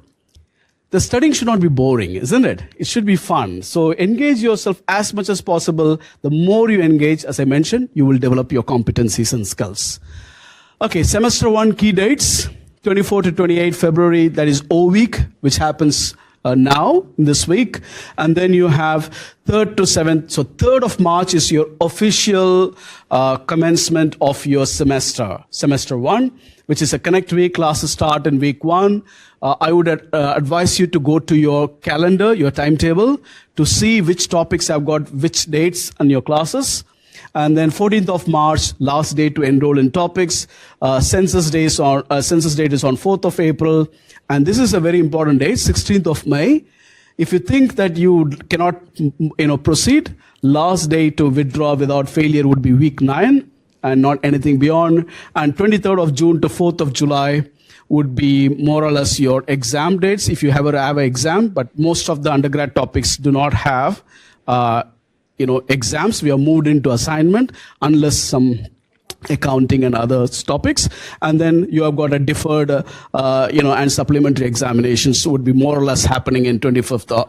The studying should not be boring, isn't it? It should be fun. So engage yourself as much as possible. The more you engage, as I mentioned, you will develop your competencies and skills. Okay, semester 1 key dates. 24 to 28 February, that is O week, which happens now, this week. And then you have 3rd to 7th. So 3rd of March is your official commencement of your semester. Semester 1, which is a Connect Week. Classes start in week 1. I would advise you to go to your calendar, your timetable, to see which topics have got which dates on your classes. And then 14th of March, last day to enroll in topics. Census date is on 4th of April. And this is a very important date, 16th of May. If you think that you cannot, proceed, last day to withdraw without failure would be week 9 and not anything beyond. And 23rd of June to 4th of July would be more or less your exam dates if you ever have an exam. But most of the undergrad topics do not have exams. We are moved into assignment unless some accounting and other topics. And then you have got a deferred, and supplementary examinations would be more or less happening in 21st to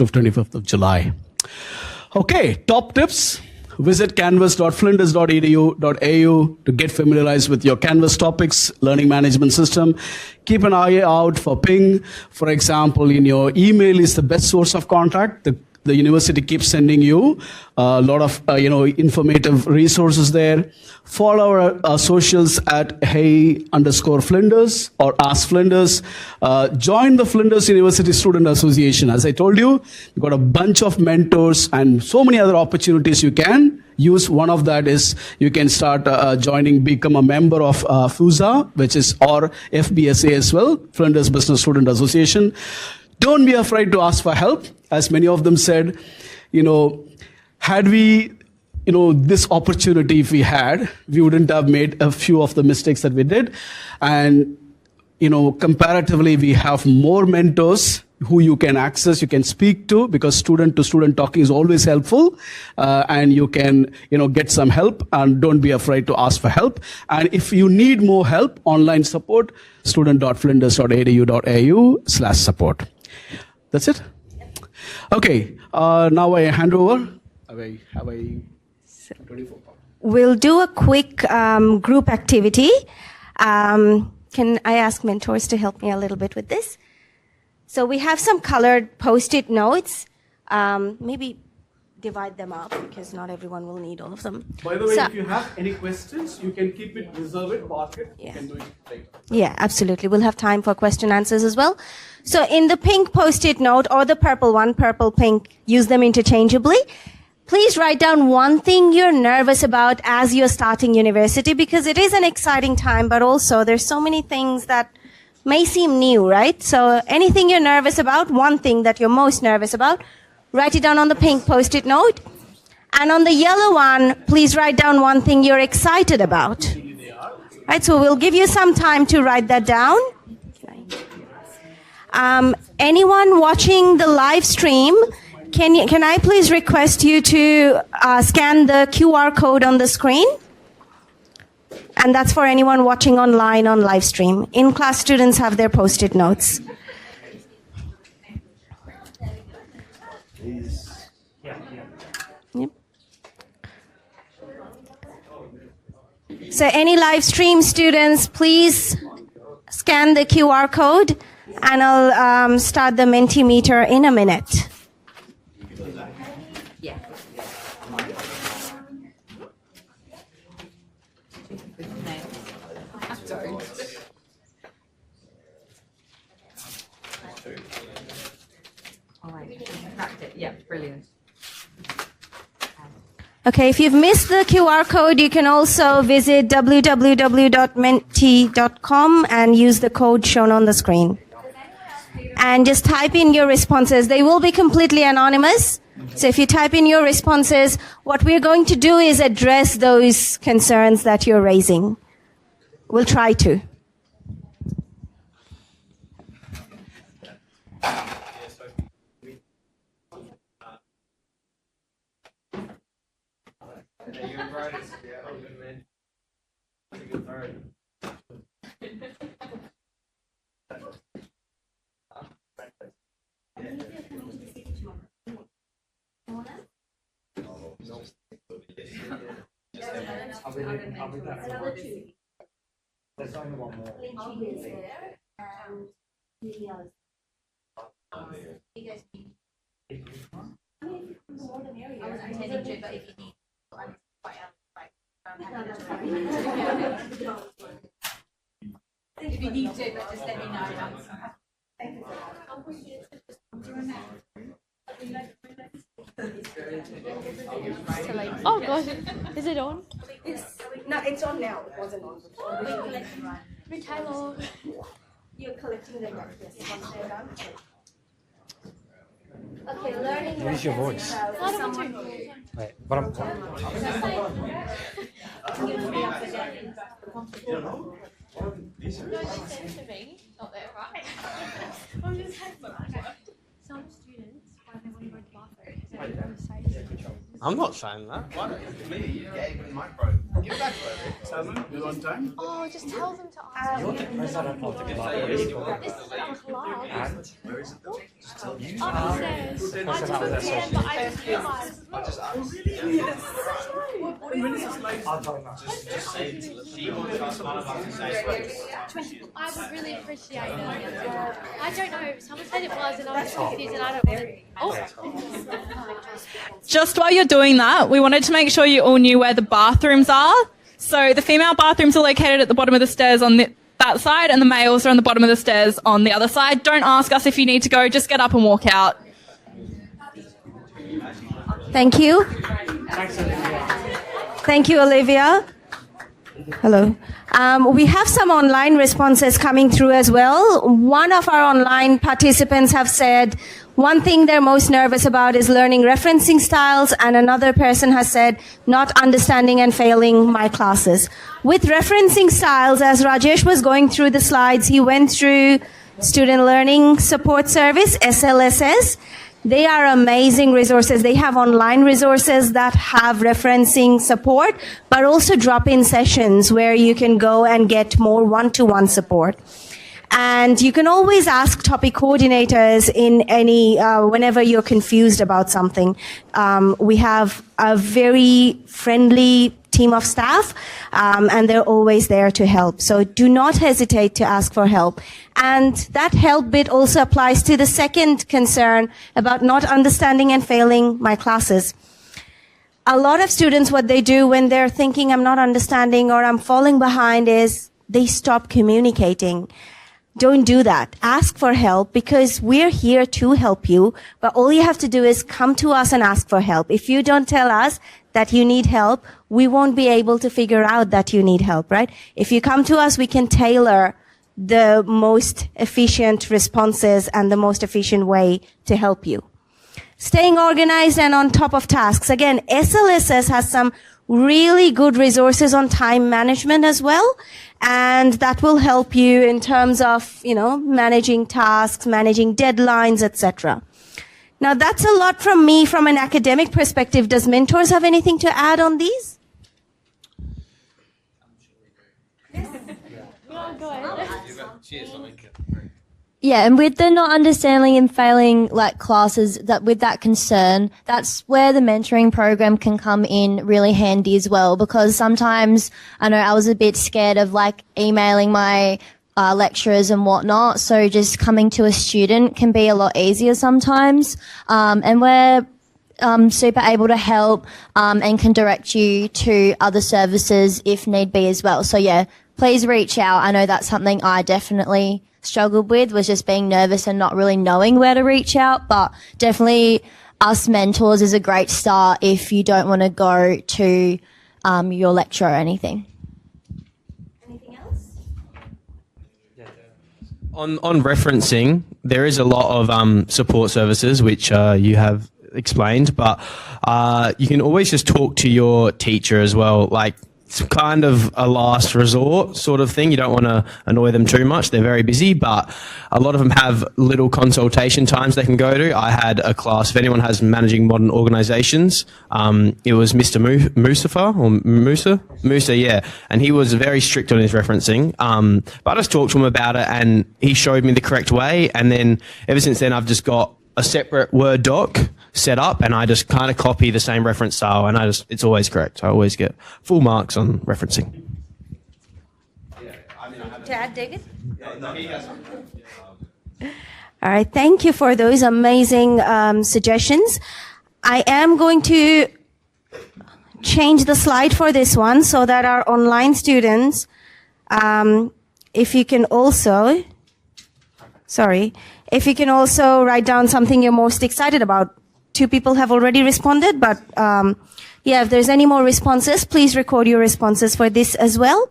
25th of July. Okay, top tips. Visit canvas.flinders.edu.au to get familiarized with your Canvas topics, learning management system. Keep an eye out for ping. For example, in your email is the best source of contact. The university keeps sending you a lot of, informative resources there. Follow our socials at hey_Flinders or Ask Flinders. Join the Flinders University Student Association. As I told you, you've got a bunch of mentors and so many other opportunities you can use. One of that is you can start become a member of FUSA, which is, or FBSA as well, Flinders Business Student Association. Don't be afraid to ask for help. As many of them said, had we, this opportunity, if we had, we wouldn't have made a few of the mistakes that we did. And, comparatively, we have more mentors who you can access, you can speak to, because student-to-student talking is always helpful. And you can, get some help, and don't be afraid to ask for help. And if you need more help, online support, student.flinders.edu.au/support. That's it? Okay, now I hand over. Have I 24? We'll do a quick group activity. Can I ask mentors to help me a little bit with this? So we have some colored Post-it notes. Maybe divide them up because not everyone will need all of them. By the way, if you have any questions, you can keep it, reserve it, mark it. Yeah. You can do it later. Yeah, absolutely. We'll have time for question answers as well. So in the pink Post-it note or the purple one, purple, pink, use them interchangeably. Please write down one thing you're nervous about as you're starting university, because it is an exciting time, but also there's so many things that may seem new, right? So anything you're nervous about, one thing that you're most nervous about, write it down on the pink Post-it note. And on the yellow one, please write down one thing you're excited about. Right, so we'll give you some time to write that down. Anyone watching the live stream, can I please request you to scan the QR code on the screen? And that's for anyone watching online on live stream. In-class students have their Post-it notes. Yep. So any live stream students, please scan the QR code and I'll start the Mentimeter in a minute. Yeah, brilliant. Okay, if you've missed the QR code, you can also visit www.menti.com and use the code shown on the screen. And just type in your responses. They will be completely anonymous. So if you type in your responses, what we're going to do is address those concerns that you're raising. We'll try to. There's only one more. If you need to, but just let me know. Oh gosh, is it on? No, it's on now. It wasn't on before. Michaela. You're collecting them like this once they're done. Okay, learning. What is your voice? Wait, what am Not there, right? I'm just saying, some students, when they want to go to the bathroom, because they're on the side. I'm not saying that. Why don't you? Me, you gave me my phone. Give it back to me. Salman, you're on time. Oh, just tell them to ask. You're the president of the club. This is our club. And? Where is it though? Just tell me. Upstairs. I just pretend, but I just realised. I just asked. I don't know. Just say it. She wants us, one of us to say it. I would really appreciate it. I don't know. Someone said it was, and I was confused, and I don't want it. Oh. Just while you're doing that, we wanted to make sure you all knew where the bathrooms are. So the female bathrooms are located at the bottom of the stairs on that side, and the males are on the bottom of the stairs on the other side. Don't ask us if you need to go. Just get up and walk out. Thank you. Thank you, Olivia. Hello. We have some online responses coming through as well. One of our online participants have said one thing they're most nervous about is learning referencing styles, and another person has said not understanding and failing my classes. With referencing styles, as Rajesh was going through the slides, he went through Student Learning Support Service, SLSS. They are amazing resources. They have online resources that have referencing support, but also drop-in sessions where you can go and get more one-to-one support. And you can always ask topic coordinators in any, whenever you're confused about something. We have a very friendly team of staff, and they're always there to help. So do not hesitate to ask for help. And that help bit also applies to the second concern about not understanding and failing my classes. A lot of students, what they do when they're thinking I'm not understanding or I'm falling behind is they stop communicating. Don't do that. Ask for help, because we're here to help you, but all you have to do is come to us and ask for help. If you don't tell us that you need help, we won't be able to figure out that you need help, right? If you come to us, we can tailor the most efficient responses and the most efficient way to help you. Staying organized and on top of tasks. Again, SLSS has some really good resources on time management as well. And that will help you in terms of, managing tasks, managing deadlines, etc. Now, that's a lot from me from an academic perspective. Does mentors have anything to add on these? Yeah, and with the not understanding and failing like classes, that with that concern, that's where the mentoring program can come in really handy as well, because sometimes I know I was a bit scared of like emailing my lecturers and whatnot, so just coming to a student can be a lot easier sometimes. And we're super able to help and can direct you to other services if need be as well. So yeah, please reach out. I know that's something I definitely struggled with, was just being nervous and not really knowing where to reach out, but definitely us mentors is a great start if you don't want to go to your lecture or anything. Anything else? On referencing, there is a lot of support services which you have explained, but you can always just talk to your teacher as well. Like, it's kind of a last resort sort of thing. You don't want to annoy them too much. They're very busy, but a lot of them have little consultation times they can go to. I had a class, if anyone has managing modern organizations, it was Mr. Musa, yeah. And he was very strict on his referencing. But I just talked to him about it and he showed me the correct way. And then ever since then, I've just got a separate Word doc set up and I just kind of copy the same reference style and it's always correct. I always get full marks on referencing. To add, David? All right, thank you for those amazing suggestions. I am going to change the slide for this one so that our online students, if you can also write down something you're most excited about. 2 people have already responded, but yeah, if there's any more responses, please record your responses for this as well.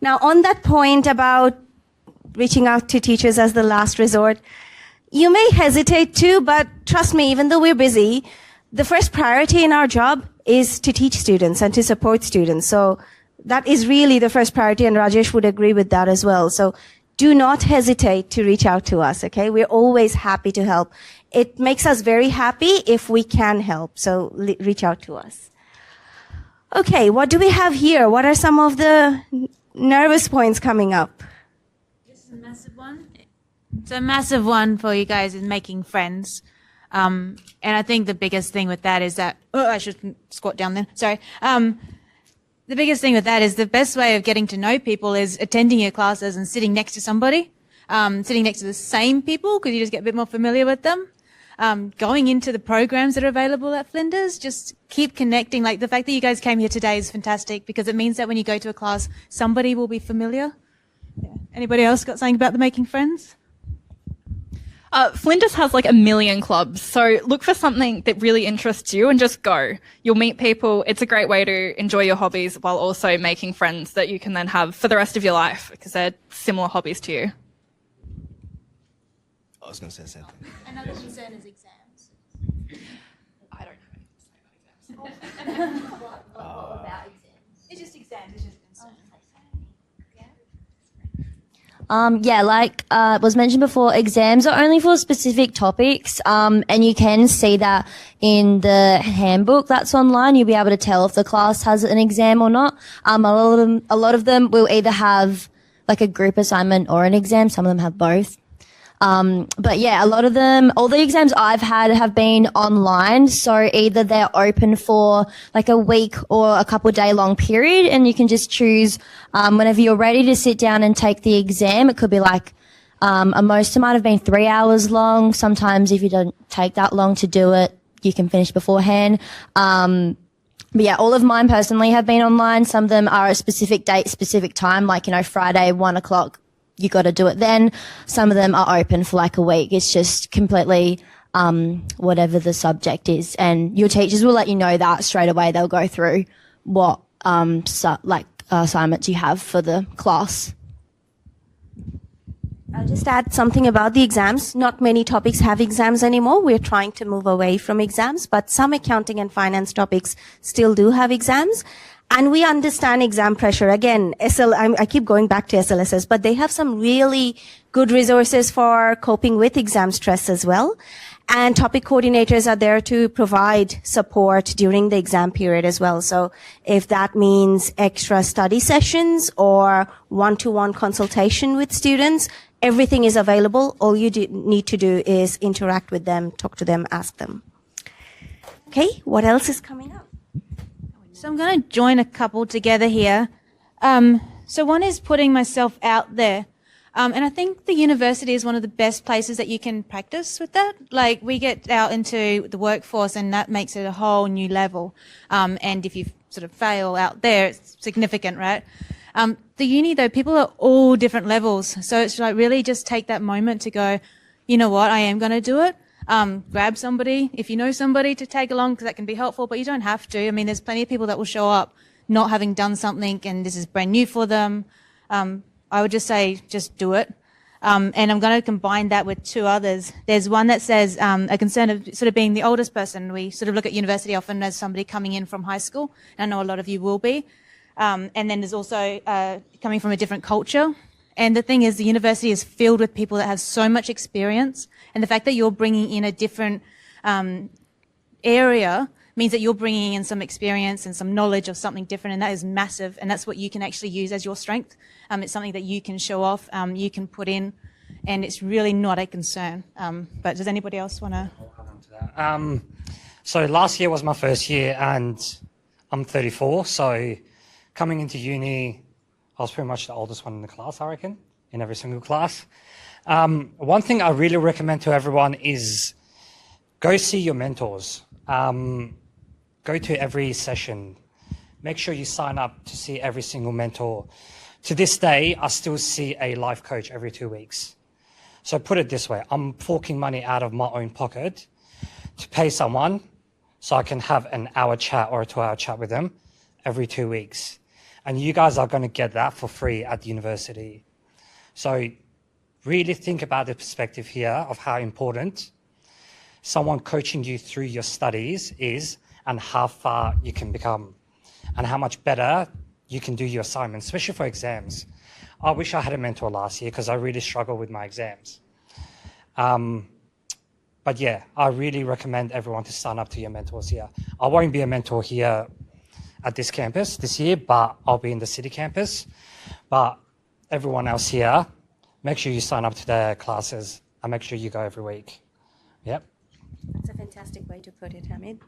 Now, on that point about reaching out to teachers as the last resort, you may hesitate to, but trust me, even though we're busy, the first priority in our job is to teach students and to support students. So that is really the first priority, and Rajesh would agree with that as well. So do not hesitate to reach out to us, okay? We're always happy to help. It makes us very happy if we can help, so reach out to us. Okay, what do we have here? What are some of the nervous points coming up? This is a massive one. It's a massive one for you guys is making friends. And I think the biggest thing with that is that, I should squat down then, sorry. The biggest thing with that is the best way of getting to know people is attending your classes and sitting next to somebody, sitting next to the same people because you just get a bit more familiar with them. Going into the programs that are available at Flinders, just keep connecting. Like the fact that you guys came here today is fantastic because it means that when you go to a class, somebody will be familiar. Yeah. Anybody else got something about the making friends? Flinders has like 1 million clubs, so look for something that really interests you and just go. You'll meet people. It's a great way to enjoy your hobbies while also making friends that you can then have for the rest of your life because they're similar hobbies to you. I was going to say the same thing. Another concern is exams. I don't know anything to say about exams. What about exams? It's just exams, it's just concern. Yeah, like was mentioned before, exams are only for specific topics, and you can see that in the handbook that's online. You'll be able to tell if the class has an exam or not. A lot of them will either have like a group assignment or an exam. Some of them have both. But yeah, a lot of them, all the exams I've had have been online. So either they're open for like a week or a couple day long period and you can just choose, whenever you're ready to sit down and take the exam. It could be like, most might have been 3 hours long. Sometimes if you don't take that long to do it, you can finish beforehand. But yeah, all of mine personally have been online. Some of them are a specific date, specific time, like, Friday, 1 o'clock. You got to do it then. Some of them are open for like a week. It's just completely whatever the subject is, and your teachers will let you know that straight away. They'll go through what assignments you have for the class. I'll just add something about the exams. Not many topics have exams anymore. We're trying to move away from exams, but some accounting and finance topics still do have exams. And we understand exam pressure. Again, I keep going back to SLSS, but they have some really good resources for coping with exam stress as well. And topic coordinators are there to provide support during the exam period as well. So if that means extra study sessions or one-to-one consultation with students, Everything is available. All you need to do is interact with them, talk to them, ask them. Okay, what else is coming up? So I'm going to join a couple together here. So one is putting myself out there. And I think the university is one of the best places that you can practice with that. Like, we get out into the workforce and that makes it a whole new level. And if you sort of fail out there, it's significant, right? The uni though, people are all different levels. So it's like really just take that moment to go, you know what, I am going to do it. Grab somebody, if you know somebody, to tag along, because that can be helpful, but you don't have to. I mean, there's plenty of people that will show up not having done something and this is brand new for them. I would just say, just do it. And I'm going to combine that with two others. There's one that says, a concern of sort of being the oldest person. We sort of look at university often as somebody coming in from high school. And I know a lot of you will be. And then there's also, coming from a different culture. And the thing is, the university is filled with people that have so much experience. And the fact that you're bringing in a different, area means that you're bringing in some experience and some knowledge of something different, and that is massive, and that's what you can actually use as your strength. It's something that you can show off, you can put in, and it's really not a concern. But does anybody else want to? So last year was my first year, and I'm 34, so coming into uni, I was pretty much the oldest one in the class, I reckon, in every single class. One thing I really recommend to everyone is go see your mentors. Go to every session. Make sure you sign up to see every single mentor. To this day, I still see a life coach every 2 weeks. So put it this way, I'm forking money out of my own pocket to pay someone so I can have an hour chat or a 2-hour chat with them every 2 weeks. And you guys are going to get that for free at the university. So really think about the perspective here of how important someone coaching you through your studies is, and how far you can become, and how much better you can do your assignments, especially for exams. I wish I had a mentor last year because I really struggled with my exams. But yeah, I really recommend everyone to sign up to your mentors here. I won't be a mentor here at this campus this year, but I'll be in the city campus. But everyone else here, make sure you sign up to their classes and make sure you go every week. Yep. That's a fantastic way to put it, Hamid.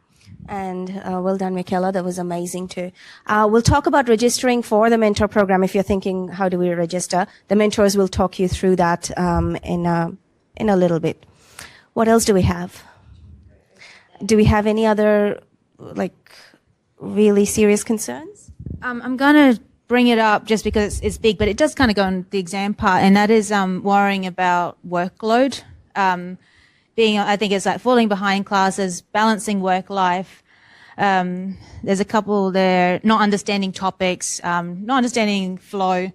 And well done, Michaela. That was amazing too. We'll talk about registering for the mentor program. If you're thinking, how do we register? The mentors will talk you through that in a little bit. What else do we have? Do we have any other really serious concerns? I'm going to bring it up just because it's big, but it does kind of go on the exam part, and that is worrying about workload. I think it's like falling behind classes, balancing work life. There's a couple there, not understanding topics, not understanding flow.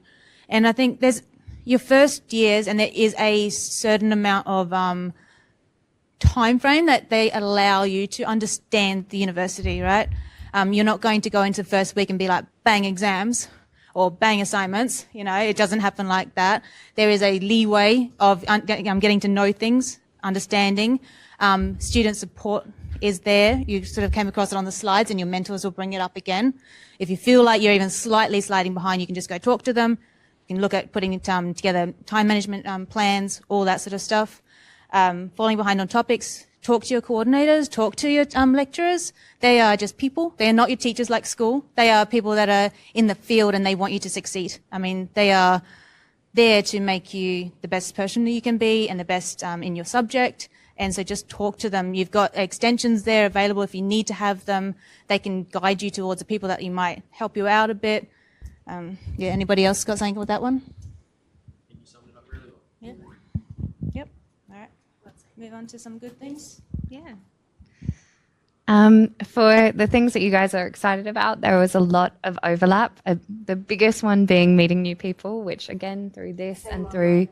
And I think there's your first years, and there is a certain amount of time frame that they allow you to understand the university, right? You're not going to go into the first week and be like, bang exams or bang assignments. You know, it doesn't happen like that. There is a leeway of getting to know things, understanding. Student support is there. You sort of came across it on the slides, and your mentors will bring it up again. If you feel like you're even slightly sliding behind, you can just go talk to them. You can look at putting together time management plans, all that sort of stuff. Falling behind on topics, talk to your coordinators, talk to your lecturers. They are just people. They are not your teachers like school. They are people that are in the field, and they want you to succeed. I mean, they are there to make you the best person that you can be and the best in your subject. And so just talk to them. You've got extensions there available if you need to have them. They can guide you towards the people that you might help you out a bit. Anybody else got something with that one? You summed it up really well. Yeah. Yep. All right. Let's move on to some good things. Yeah. For the things that you guys are excited about, there was a lot of overlap. The biggest one being meeting new people, which again, through this and through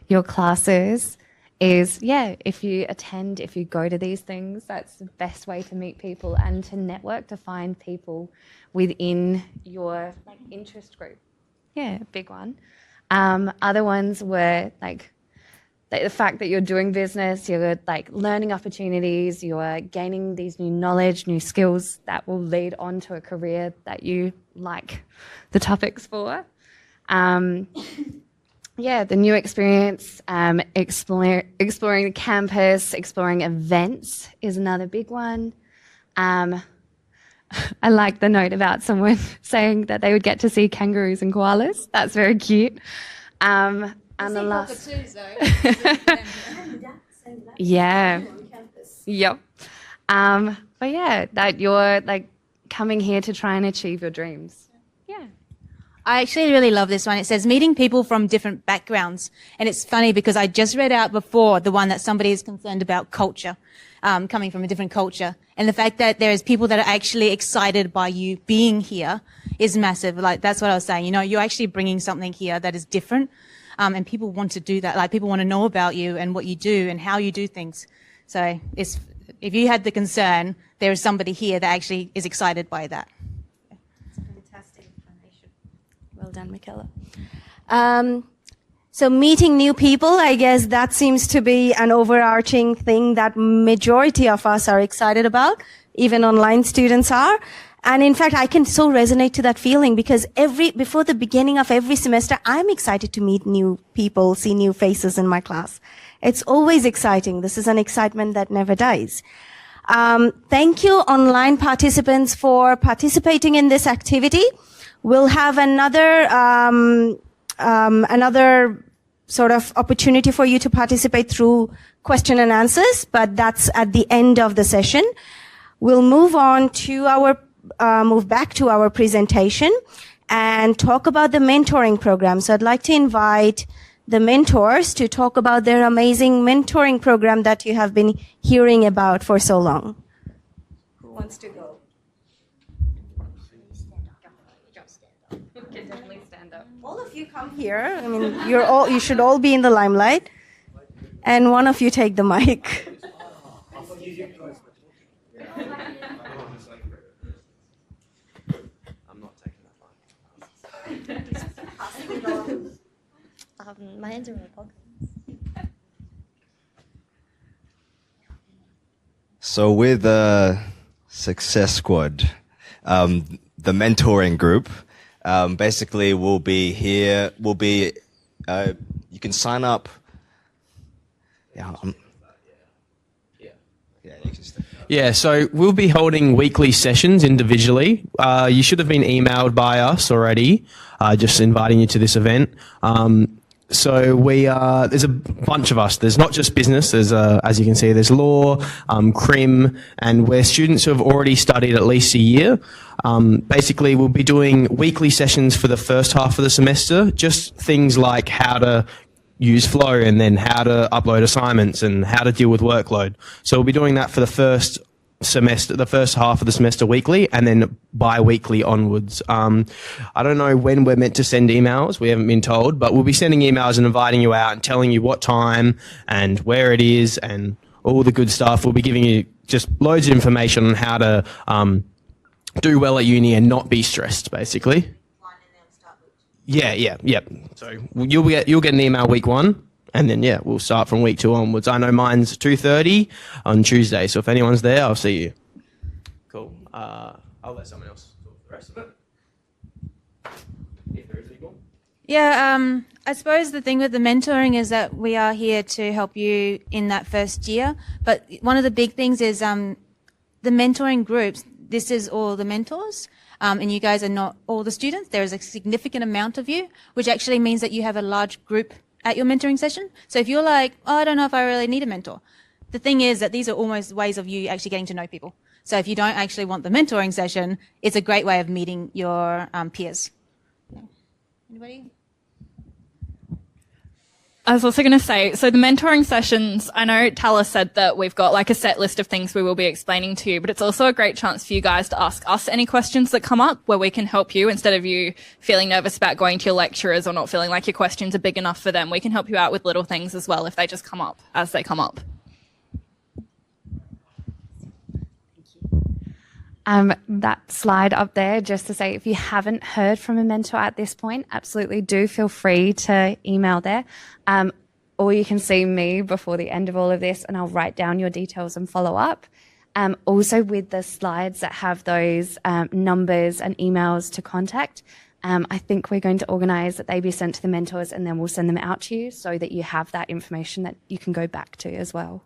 your classes is, if you attend, if you go to these things, that's the best way to meet people and to network, to find people within your interest group. Yeah, big one. Other ones were the fact that you're doing business, you're learning opportunities, you're gaining these new knowledge, new skills that will lead on to a career that you like the topics for. yeah, the new experience, exploring the campus, exploring events is another big one. I like the note about someone saying that they would get to see kangaroos and koalas. That's very cute. And the last, yeah, yep. But yeah, that you're like coming here to try and achieve your dreams. I actually really love this one. It says meeting people from different backgrounds. And it's funny because I just read out before the one that somebody is concerned about culture, coming from a different culture. And the fact that there is people that are actually excited by you being here is massive. Like, that's what I was saying. You know, you're actually bringing something here that is different. And people want to do that. Like, people want to know about you and what you do and how you do things. So if you had the concern, there is somebody here that actually is excited by that. Well done, Michaela. So meeting new people, I guess that seems to be an overarching thing that majority of us are excited about. Even online students are. And in fact, I can so resonate to that feeling because before the beginning of every semester, I'm excited to meet new people, see new faces in my class. It's always exciting. This is an excitement that never dies. Thank you, online participants, for participating in this activity. We'll have another sort of opportunity for you to participate through question and answers, but that's at the end of the session. We'll move back to our presentation and talk about the mentoring program. So I'd like to invite the mentors to talk about their amazing mentoring program that you have been hearing about for so long. Who wants to go? Definitely stand up. All of you come here. I mean, you should all be in the limelight. And one of you take the mic. I'm not taking that one. My hands are in my pocket. So with Success Squad, the mentoring group, basically we'll be here. You can sign up. Yeah, so we'll be holding weekly sessions individually. You should have been emailed by us already, just inviting you to this event. So there's a bunch of us. There's not just business. There's, as you can see, there's law, crim, and we're students who have already studied at least a year. Basically, we'll be doing weekly sessions for the first half of the semester, just things like how to use Flow and then how to upload assignments and how to deal with workload. So we'll be doing that for the first half of the semester weekly and then bi-weekly onwards. I don't know when we're meant to send emails. We haven't been told, but we'll be sending emails and inviting you out and telling you what time and where it is and all the good stuff. We'll be giving you just loads of information on how to do well at uni and not be stressed, basically. Yeah. So you'll get an email week 1. And then, we'll start from week 2 onwards. I know mine's 2:30 on Tuesday, so if anyone's there, I'll see you. Cool. I'll let someone else talk the rest of it. If there is any more. Yeah, I suppose the thing with the mentoring is that we are here to help you in that first year. But one of the big things is the mentoring groups. This is all the mentors. And you guys are not all the students. There is a significant amount of you, which actually means that you have a large group at your mentoring session. So if you're like, I don't know if I really need a mentor. The thing is that these are almost ways of you actually getting to know people. So if you don't actually want the mentoring session, it's a great way of meeting your peers. Yeah. Anybody? I was also going to say, so the mentoring sessions, I know Talis said that we've got like a set list of things we will be explaining to you, but it's also a great chance for you guys to ask us any questions that come up where we can help you instead of you feeling nervous about going to your lecturers or not feeling like your questions are big enough for them. We can help you out with little things as well if they just come up as they come up. That slide up there, just to say, if you haven't heard from a mentor at this point, absolutely do feel free to email there. Or you can see me before the end of all of this and I'll write down your details and follow up. Also with the slides that have those numbers and emails to contact, I think we're going to organise that they be sent to the mentors and then we'll send them out to you so that you have that information that you can go back to as well.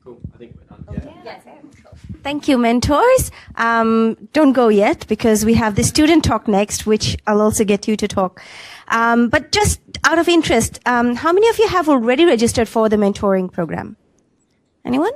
Cool. I think we're done. Yeah. Thank you, mentors. Don't go yet because we have the student talk next, which I'll also get you to talk. But just out of interest, how many of you have already registered for the mentoring program? Anyone?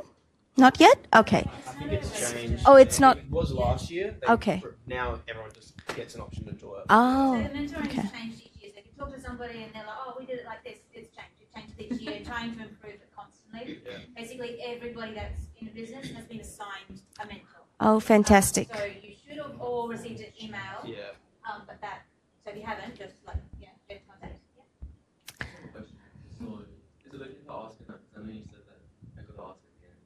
Not yet? Okay. I think it's changed. Oh, it's not. It was last year. Okay. Now everyone just gets an option to do it. Oh, So the mentoring okay. has changed each year. So if you talk to somebody and they're like, oh, we did it like this, it's changed. We've changed it each year, trying to improve it constantly. Yeah. Basically, everybody that's in a business has been assigned a mentor. Oh, fantastic. So you should have all received an email. Yeah. But that, so if you haven't, just like, get in contact. Yeah. So, is it okay to ask it now? Because I know you said that I could ask it again.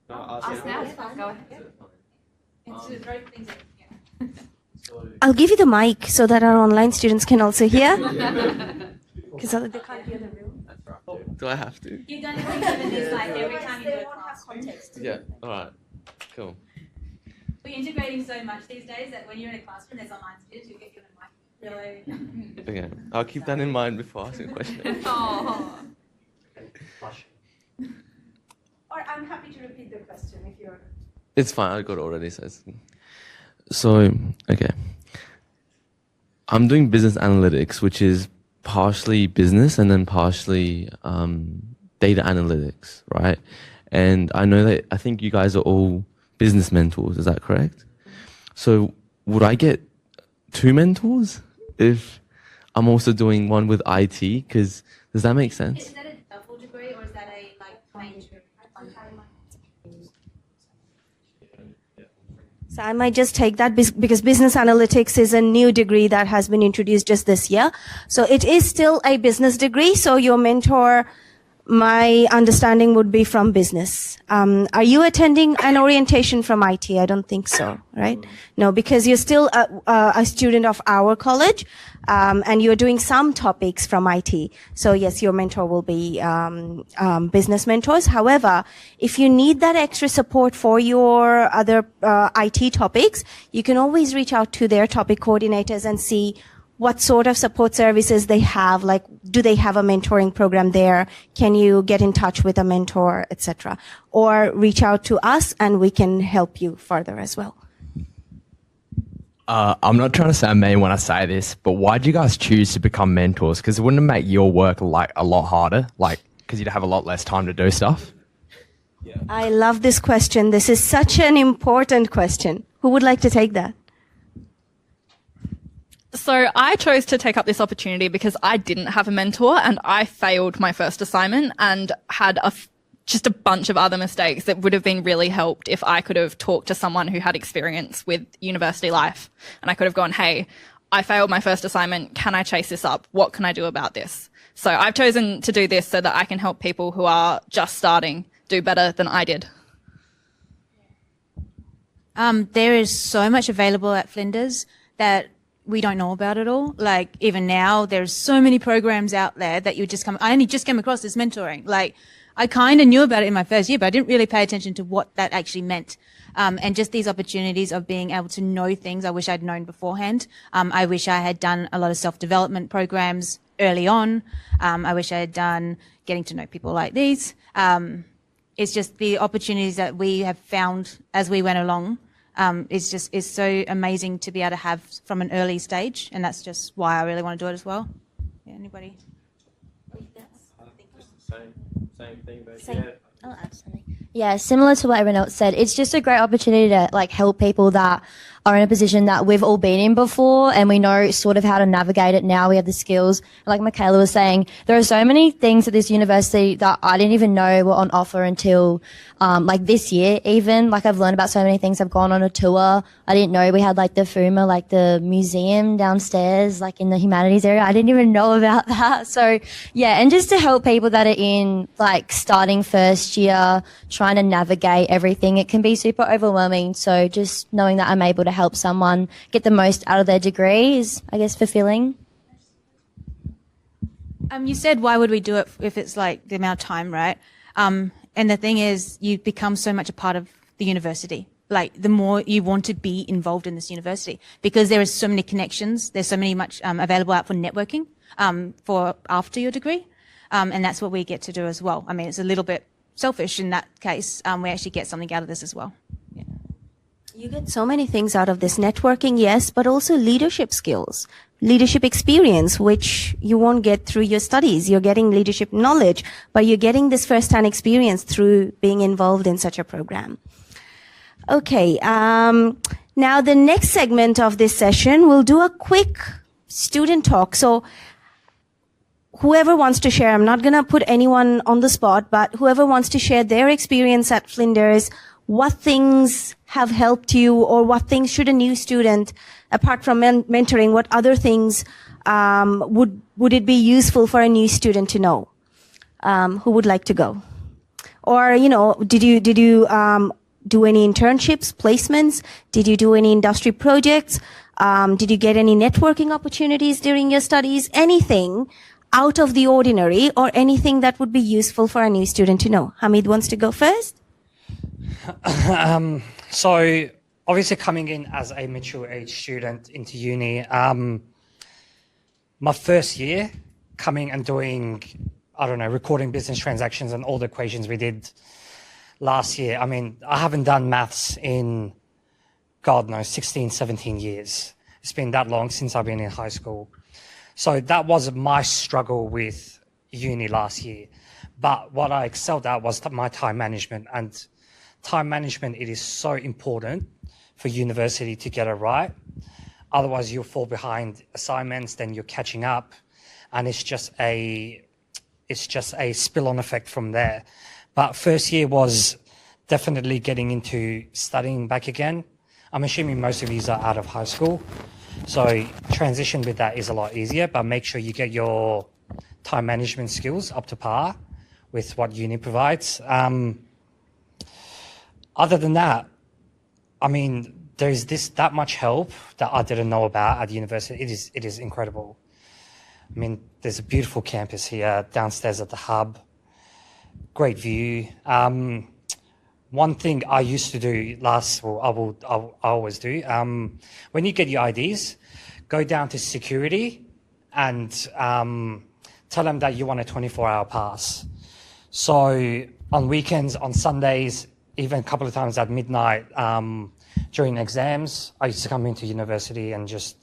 No, Ask now, it's fine. Go ahead. Is it fine? It's very things that, yeah. So, I'll give you the mic so that our online students can also hear. Because they can't hear the room. that's right. Do I have to? You've done this like every time you do a class. Context. Yeah. All right. Cool. We're integrating so much these days that when you're in a classroom, there's online students who get given a mic. Really. Okay. I'll keep that in mind before asking a question. Oh. Or I'm happy to repeat the question if you're. It's fine. I got it already. So okay. I'm doing business analytics, which is partially business and then partially data analytics, right? And I know that I think you guys are all business mentors. Is that correct? So would I get 2 mentors if I'm also doing one with IT? Because does that make sense? Is that a double degree or is that a major? So I might just take that because business analytics is a new degree that has been introduced just this year. So it is still a business degree. So your mentor, my understanding would be from business. Are you attending an orientation from IT? I don't think so, right? No, because you're still a student of our college, and you're doing some topics from IT. So yes, your mentor will be business mentors. However, if you need that extra support for your other IT topics, you can always reach out to their topic coordinators and see what sort of support services they have, like do they have a mentoring program there? Can you get in touch with a mentor, etc.? Or reach out to us and we can help you further as well. I'm not trying to sound mean when I say this, but why did you guys choose to become mentors? Because it wouldn't it make your work like a lot harder, like because you'd have a lot less time to do stuff? Yeah. I love this question. This is such an important question. Who would like to take that? So I chose to take up this opportunity because I didn't have a mentor and I failed my first assignment and had just a bunch of other mistakes that would have been really helped if I could have talked to someone who had experience with university life. And I could have gone, hey, I failed my first assignment. Can I chase this up? What can I do about this? So I've chosen to do this so that I can help people who are just starting do better than I did. There is so much available at Flinders that we don't know about it all. Like even now, there's so many programs out there that you just I only just came across this mentoring. Like I kind of knew about it in my first year, but I didn't really pay attention to what that actually meant. And just these opportunities of being able to know things I wish I'd known beforehand. I wish I had done a lot of self-development programs early on. I wish I had done getting to know people like these. It's just the opportunities that we have found as we went along. Is so amazing to be able to have from an early stage, and that's just why I really want to do it as well. Yeah, anybody? Same thing, but Same. yeah. Oh, absolutely. Yeah, similar to what everyone else said, it's just a great opportunity to like help people that are in a position that we've all been in before and we know sort of how to navigate it now. We have the skills. Like Michaela was saying, there are so many things at this university that I didn't even know were on offer until like this year even. Like I've learned about so many things. I've gone on a tour. I didn't know we had like the FUMA, like the museum downstairs, like in the humanities area. I didn't even know about that. So yeah, and just to help people that are in like starting first year, trying to navigate everything, it can be super overwhelming. So just knowing that I'm able to help someone get the most out of their degree is, I guess, fulfilling. You said, why would we do it if it's like the amount of time, right? And the thing is, you become so much a part of the university. the more you want to be involved in this university, because there are so many connections. There's so many much available out for networking for after your degree, and that's what we get to do as well. I mean, it's a little bit selfish in that case. We actually get something out of this as well. Yeah. You get so many things out of this networking, yes, but also leadership skills, leadership experience, which you won't get through your studies. You're getting leadership knowledge, but you're getting this first-hand experience through being involved in such a program. Okay, now the next segment of this session, we'll do a quick student talk. So whoever wants to share, I'm not going to put anyone on the spot, but whoever wants to share their experience at Flinders, what things have helped you, or what things should a new student, apart from mentoring, what other things would it be useful for a new student to know? Who would like to go? Or, did you do any internships, placements? Did you do any industry projects? Did you get any networking opportunities during your studies? Anything out of the ordinary, or anything that would be useful for a new student to know? Hamid wants to go first. So obviously coming in as a mature age student into uni, my first year coming and doing, recording business transactions and all the equations we did last year. I mean, I haven't done maths in, God knows, 16, 17 years. It's been that long since I've been in high school. So that was my struggle with uni last year. But what I excelled at was my time management. And time management, it is so important for university to get it right. Otherwise, you'll fall behind assignments, then you're catching up. And it's just a spill-on effect from there. But first year was definitely getting into studying back again. I'm assuming most of you are out of high school. So transition with that is a lot easier, but make sure you get your time management skills up to par with what uni provides. Other than that, I mean, there's that much help that I didn't know about at university. It is incredible. I mean, there's a beautiful campus here downstairs at the hub. Great view. One thing I used to do I always do. When you get your IDs, go down to security and tell them that you want a 24-hour pass. So on weekends, on Sundays, even a couple of times at midnight during exams, I used to come into university and just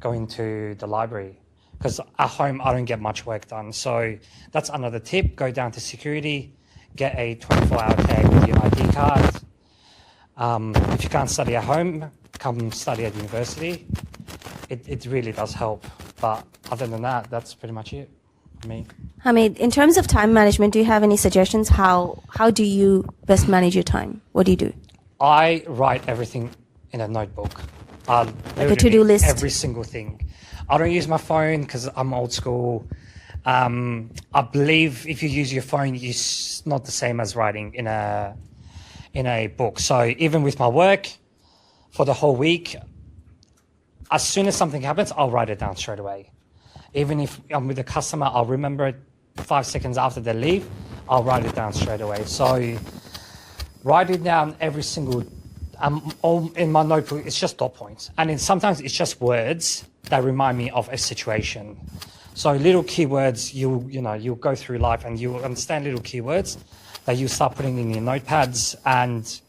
go into the library. Because at home, I don't get much work done. So that's another tip. Go down to security, get a 24-hour tag with your ID card. If you can't study at home, come study at university. It really does help. But other than that, that's pretty much it for me. Hamid, in terms of time management, do you have any suggestions? How do you best manage your time? What do you do? I write everything in a notebook. Like a to-do list? Every single thing. I don't use my phone because I'm old school. I believe if you use your phone, it's not the same as writing in a book. So even with my work for the whole week, as soon as something happens, I'll write it down straight away. Even if I'm with a customer, I'll remember it 5 seconds after they leave, I'll write it down straight away. So write it down every single, all in my notebook, it's just dot points. And then sometimes it's just words that remind me of a situation. So little keywords, you'll go through life and you'll understand little keywords that you start putting in your notepads. And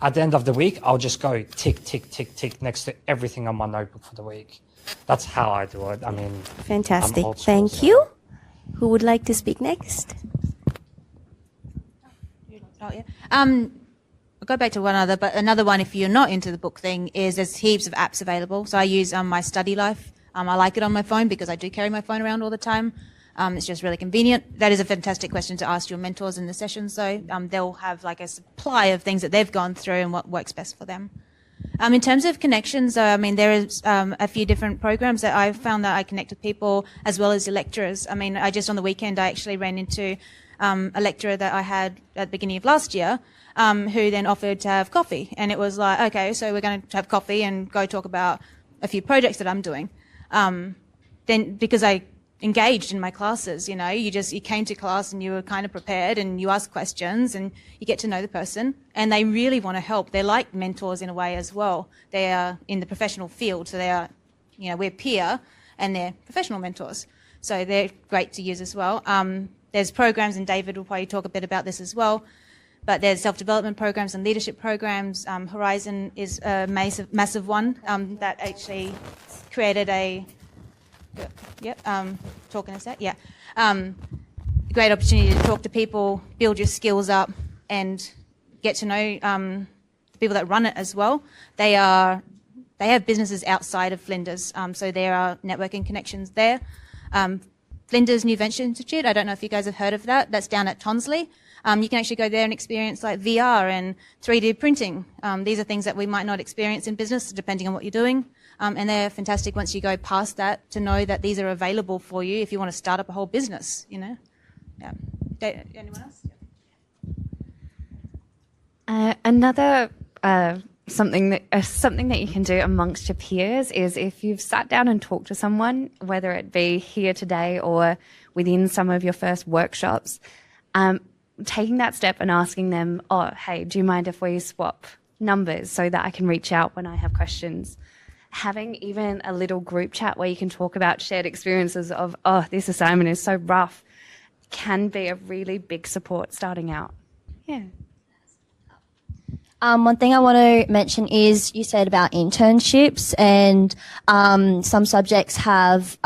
at the end of the week, I'll just go tick, tick, tick, tick next to everything on my notebook for the week. That's how I do it. I mean, fantastic. Thank you. Who would like to speak next? Oh, yeah. I'll go back to one other, but another one, if you're not into the book thing, is there's heaps of apps available. So I use my Study Life. I like it on my phone because I do carry my phone around all the time. It's just really convenient. That is a fantastic question to ask your mentors in the session. So they'll have like a supply of things that they've gone through and what works best for them. In terms of connections, I mean, there is a few different programs that I've found that I connect with people as well as the lecturers. I mean, I just on the weekend, I actually ran into a lecturer that I had at the beginning of last year who then offered to have coffee. And it was like, okay, so we're going to have coffee and go talk about a few projects that I'm doing. Then because I engaged in my classes. You came to class and you were kind of prepared, and you ask questions and you get to know the person, and they really want to help. They're like mentors in a way as well. They are in the professional field, so they are, we're peer and they're professional mentors. So they're great to use as well. There's programs, and David will probably talk a bit about this as well, but there's self-development programs and leadership programs. Horizon is a massive one that actually created a talk in a sec. Great opportunity to talk to people, build your skills up, and get to know the people that run it as well. They have businesses outside of Flinders, so there are networking connections there. Flinders New Venture Institute, I don't know if you guys have heard of that. That's down at Tonsley. You can actually go there and experience like VR and 3D printing. These are things that we might not experience in business, depending on what you're doing. And they're fantastic once you go past that, to know that these are available for you if you want to start up a whole business, Yeah. Anyone else? Another something that you can do amongst your peers is, if you've sat down and talked to someone, whether it be here today or within some of your first workshops, taking that step and asking them, oh, hey, do you mind if we swap numbers so that I can reach out when I have questions? Having even a little group chat where you can talk about shared experiences of, oh, this assignment is so rough, can be a really big support starting out. Yeah. One thing I want to mention is, you said about internships, and some subjects have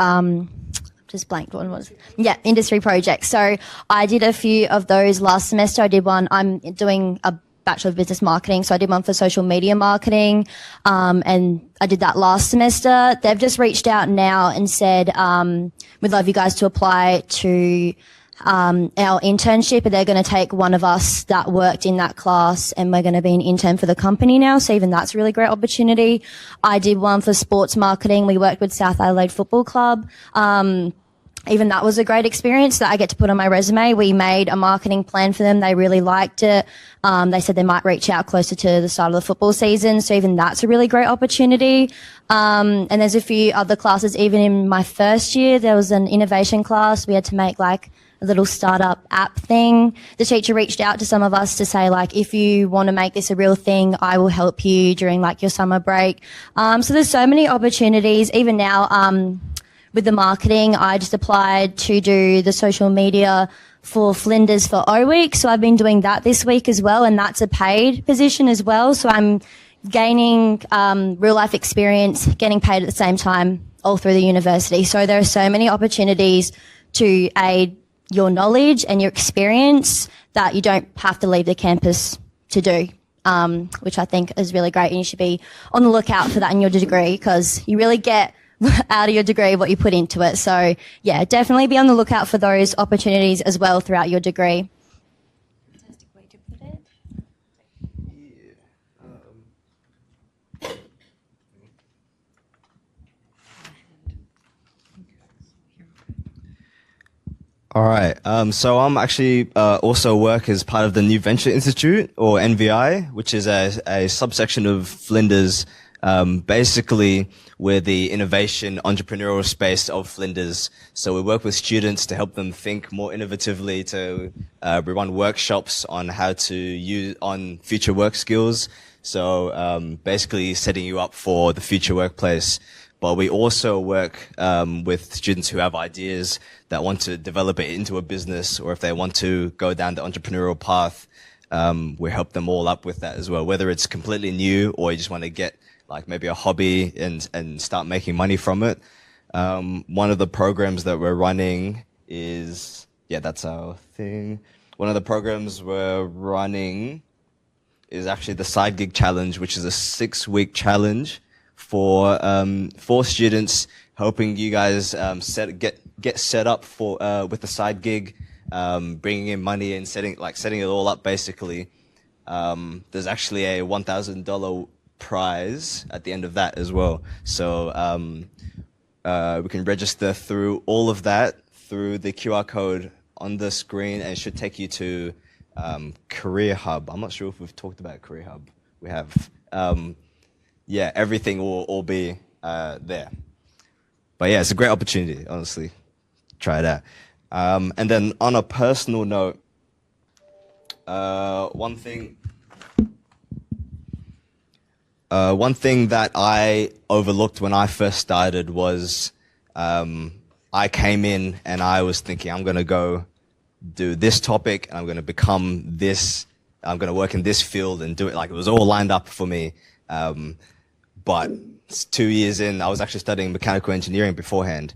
just blanked one was. Yeah, industry projects. So I did a few of those last semester. I did one. I'm doing a Bachelor of Business Marketing, so I did one for social media marketing, and I did that last semester. They've just reached out now and said, we'd love you guys to apply to our internship, and they're going to take one of us that worked in that class, and we're going to be an intern for the company now. So even that's a really great opportunity. I did one for sports marketing. We worked with South Adelaide Football Club. Even that was a great experience that I get to put on my resume. We made a marketing plan for them. They really liked it. They said they might reach out closer to the start of the football season. So even that's a really great opportunity. And there's a few other classes. Even in my first year, there was an innovation class. We had to make like a little startup app thing. The teacher reached out to some of us to say, like, if you want to make this a real thing, I will help you during like your summer break. So there's so many opportunities. Even now, with the marketing, I just applied to do the social media for Flinders for O Week. So I've been doing that this week as well, and that's a paid position as well. So I'm gaining real life experience, getting paid at the same time all through the university. So there are so many opportunities to aid your knowledge and your experience that you don't have to leave the campus to do, which I think is really great. And you should be on the lookout for that in your degree, because you really get out of your degree what you put into it. So yeah, definitely be on the lookout for those opportunities as well throughout your degree. Fantastic way to put it. All right. So I'm actually also work as part of the New Venture Institute, or NVI, which is a subsection of Flinders. Basically, we're the innovation entrepreneurial space of Flinders. So we work with students to help them think more innovatively, to we run workshops on how to use on future work skills. So basically setting you up for the future workplace. But we also work with students who have ideas that want to develop it into a business, or if they want to go down the entrepreneurial path, we help them all up with that as well, whether it's completely new or you just want to get like maybe a hobby and start making money from it. One of the programs that we're running is, that's our thing. One of the programs we're running is actually the Side Gig Challenge, which is a 6-week challenge for students, helping you guys get set up for with the side gig, bringing in money and setting it all up basically. There's actually a $1,000 prize at the end of that as well. So we can register through all of that through the QR code on the screen, and it should take you to Career Hub. I'm not sure if we've talked about Career Hub. We have. Everything will all be there. But yeah, it's a great opportunity, honestly. try it out. And then on a personal note, one thing that I overlooked when I first started was I came in and I was thinking I'm going to go do this topic and I'm going to become this. I'm going to work in this field and do it. Like, it was all lined up for me. But 2 years in, I was actually studying mechanical engineering beforehand.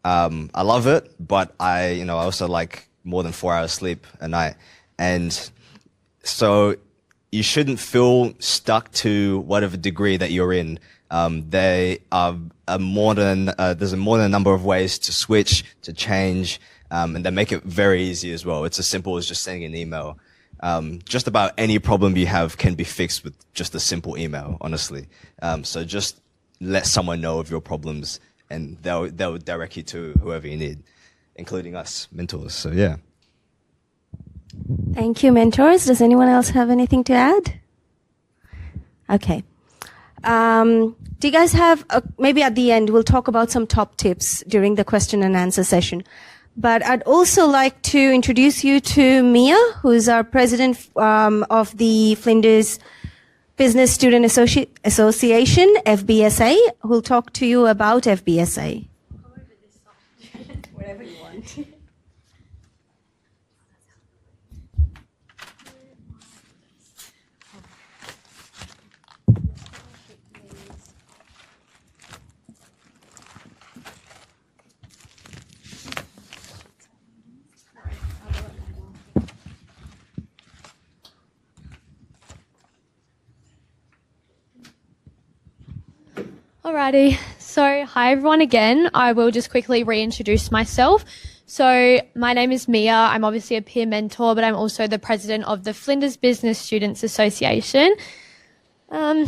I love it, but I also like more than 4 hours sleep a night. And so you shouldn't feel stuck to whatever degree that you're in. There's more than a number of ways to switch, to change, and they make it very easy as well. It's as simple as just sending an email. Just about any problem you have can be fixed with just a simple email, honestly. So just let someone know of your problems and they'll direct you to whoever you need, including us mentors. So yeah. Thank you, mentors. Does anyone else have anything to add? Okay. Do you guys have, maybe at the end, we'll talk about some top tips during the question and answer session. But I'd also like to introduce you to Mia, who's our president of the Flinders Business Student Association, FBSA, who'll talk to you about FBSA. Whatever you want. Alrighty, so hi everyone again. I will just quickly reintroduce myself. So my name is Mia. I'm obviously a peer mentor, but I'm also the president of the Flinders Business Students Association. So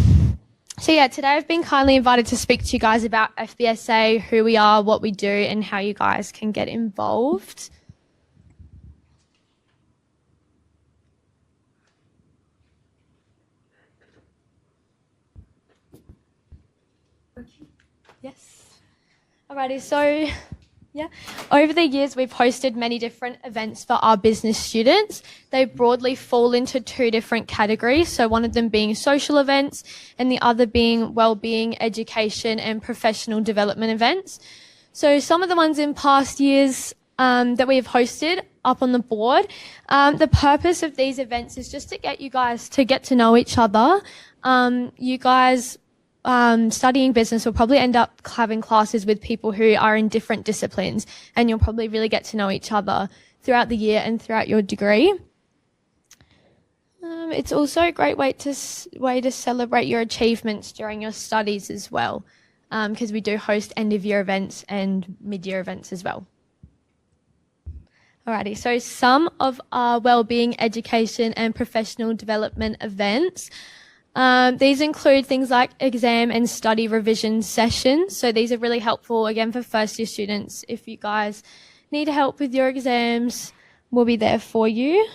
yeah, today I've been kindly invited to speak to you guys about FBSA, who we are, what we do, and how you guys can get involved. Yes. Alrighty, so yeah, over the years we've hosted many different events for our business students. They broadly fall into two different categories. So one of them being social events and the other being wellbeing, education and professional development events. So some of the ones in past years that we have hosted up on the board, the purpose of these events is just to get you guys to get to know each other. You guys studying business will probably end up having classes with people who are in different disciplines, and you'll probably really get to know each other throughout the year and throughout your degree. It's also a great way to celebrate your achievements during your studies as well, because we do host end-of-year events and mid-year events as well. Alrighty, so some of our wellbeing, education and professional development events. These include things like exam and study revision sessions. So these are really helpful, again, for first year students. If you guys need help with your exams, we'll be there for you.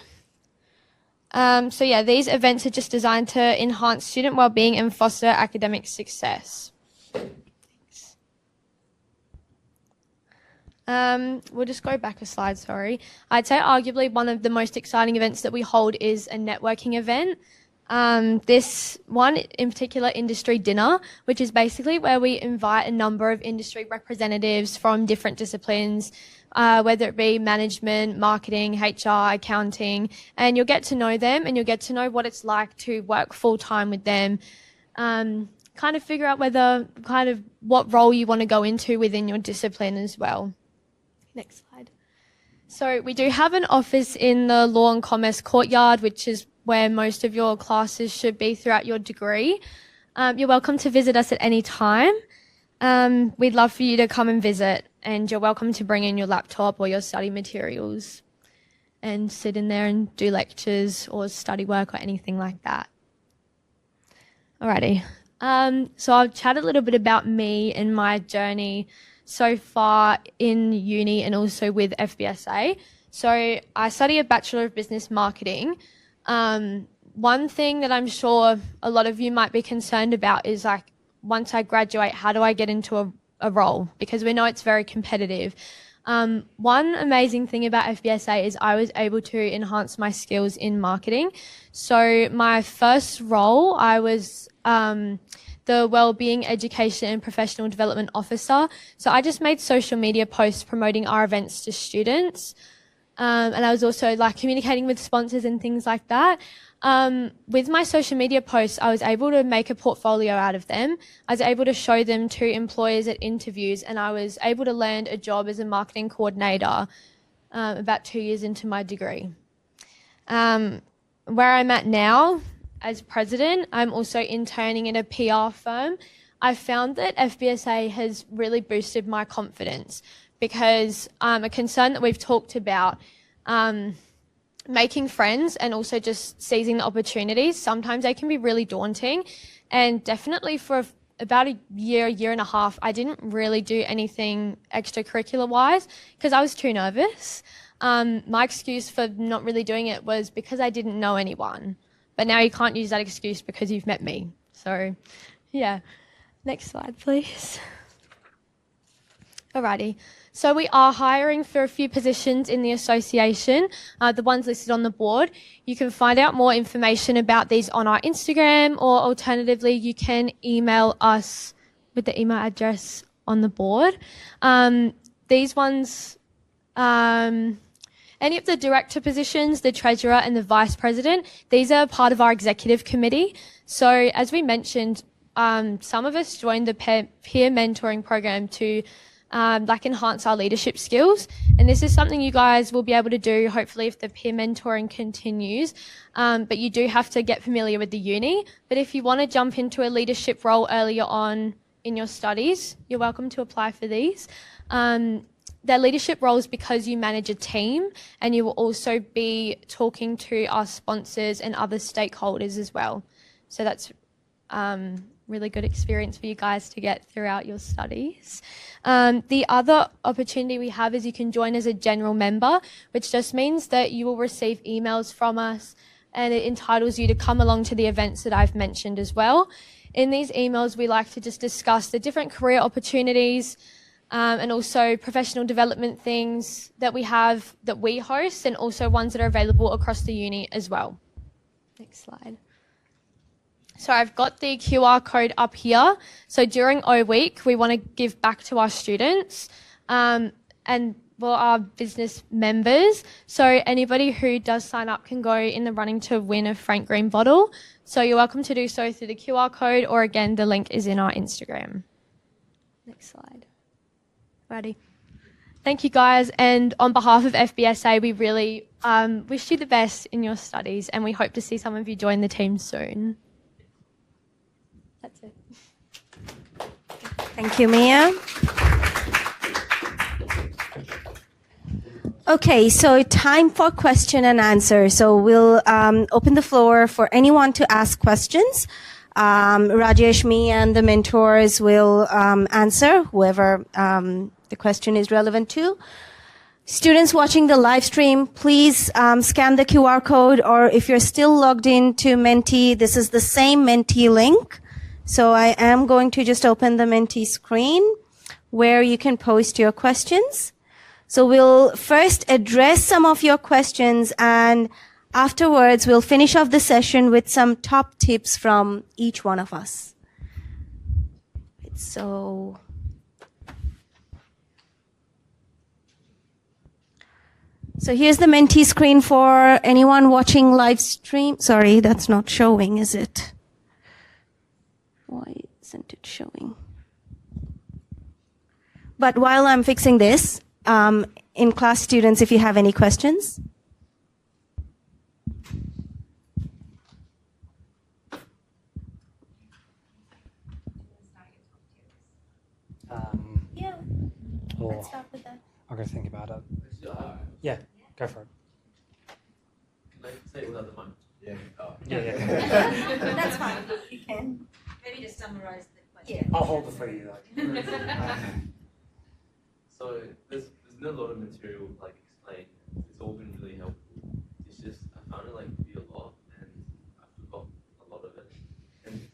So yeah, these events are just designed to enhance student wellbeing and foster academic success. We'll just go back a slide, sorry. I'd say arguably one of the most exciting events that we hold is a networking event. This one in particular, industry dinner, which is basically where we invite a number of industry representatives from different disciplines, whether it be management, marketing, HR, accounting, and you'll get to know them and you'll get to know what it's like to work full time with them. Kind of figure out what role you want to go into within your discipline as well. Next slide. So we do have an office in the Law and Commerce Courtyard, which is where most of your classes should be throughout your degree. You're welcome to visit us at any time. We'd love for you to come and visit, and you're welcome to bring in your laptop or your study materials and sit in there and do lectures or study work or anything like that. Alrighty. So I'll chat a little bit about me and my journey so far in uni and also with FBSA. So I study a Bachelor of Business Marketing. One thing that I'm sure a lot of you might be concerned about is, like, once I graduate, how do I get into a role? Because we know it's very competitive. One amazing thing about FBSA is I was able to enhance my skills in marketing. So my first role, I was the Wellbeing Education and Professional Development Officer. So I just made social media posts promoting our events to students. And I was also like communicating with sponsors and things like that. With my social media posts, I was able to make a portfolio out of them. I was able to show them to employers at interviews, and I was able to land a job as a marketing coordinator about 2 years into my degree. Where I'm at now as president, I'm also interning in a PR firm. I found that FBSA has really boosted my confidence because a concern that we've talked about, making friends and also just seizing the opportunities, sometimes they can be really daunting. And definitely for about a year and a half, I didn't really do anything extracurricular wise because I was too nervous. My excuse for not really doing it was because I didn't know anyone. But now you can't use that excuse because you've met me. So yeah, next slide, please. Alrighty. So we are hiring for a few positions in the association, the ones listed on the board. You can find out more information about these on our Instagram, or alternatively, you can email us with the email address on the board. These ones, any of the director positions, the treasurer and the vice president, these are part of our executive committee. So as we mentioned, some of us joined the peer mentoring program to enhance our leadership skills. And this is something you guys will be able to do, hopefully, if the peer mentoring continues. But you do have to get familiar with the uni. But if you want to jump into a leadership role earlier on in your studies, you're welcome to apply for these. They're leadership roles because you manage a team, and you will also be talking to our sponsors and other stakeholders as well. So that's really good experience for you guys to get throughout your studies. The other opportunity we have is you can join as a general member, which just means that you will receive emails from us, and it entitles you to come along to the events that I've mentioned as well. In these emails, we like to just discuss the different career opportunities and also professional development things that we have, that we host, and also ones that are available across the uni as well. Next slide. So I've got the QR code up here. So during O Week, we want to give back to our students and our business members. So anybody who does sign up can go in the running to win a Frank Green bottle. So you're welcome to do so through the QR code, or again, the link is in our Instagram. Next slide. Righty. Thank you, guys. And on behalf of FBSA, we really wish you the best in your studies, and we hope to see some of you join the team soon. That's it. Thank you, Mia. Okay, so time for question and answer. So we'll open the floor for anyone to ask questions. Rajesh, me, and the mentors will answer whoever the question is relevant to. Students watching the live stream, please scan the QR code, or if you're still logged into Menti, this is the same Menti link. So I am going to just open the Menti screen where you can post your questions. So we'll first address some of your questions, and afterwards we'll finish off the session with some top tips from each one of us. So here's the Menti screen for anyone watching live stream. Sorry, that's not showing, is it? Why isn't it showing? But while I'm fixing this, in class students, if you have any questions. Yeah. Let's start with that. I'll go think about it. Yeah, go for it. Can I say it without the mic? Yeah. Oh. Yeah. That's fine. You can. Maybe just summarise the question. I'll hold it for you, though. So there's been a lot of material explained. It's all been really helpful. It's just I found it to be a lot, and I forgot a lot of it. And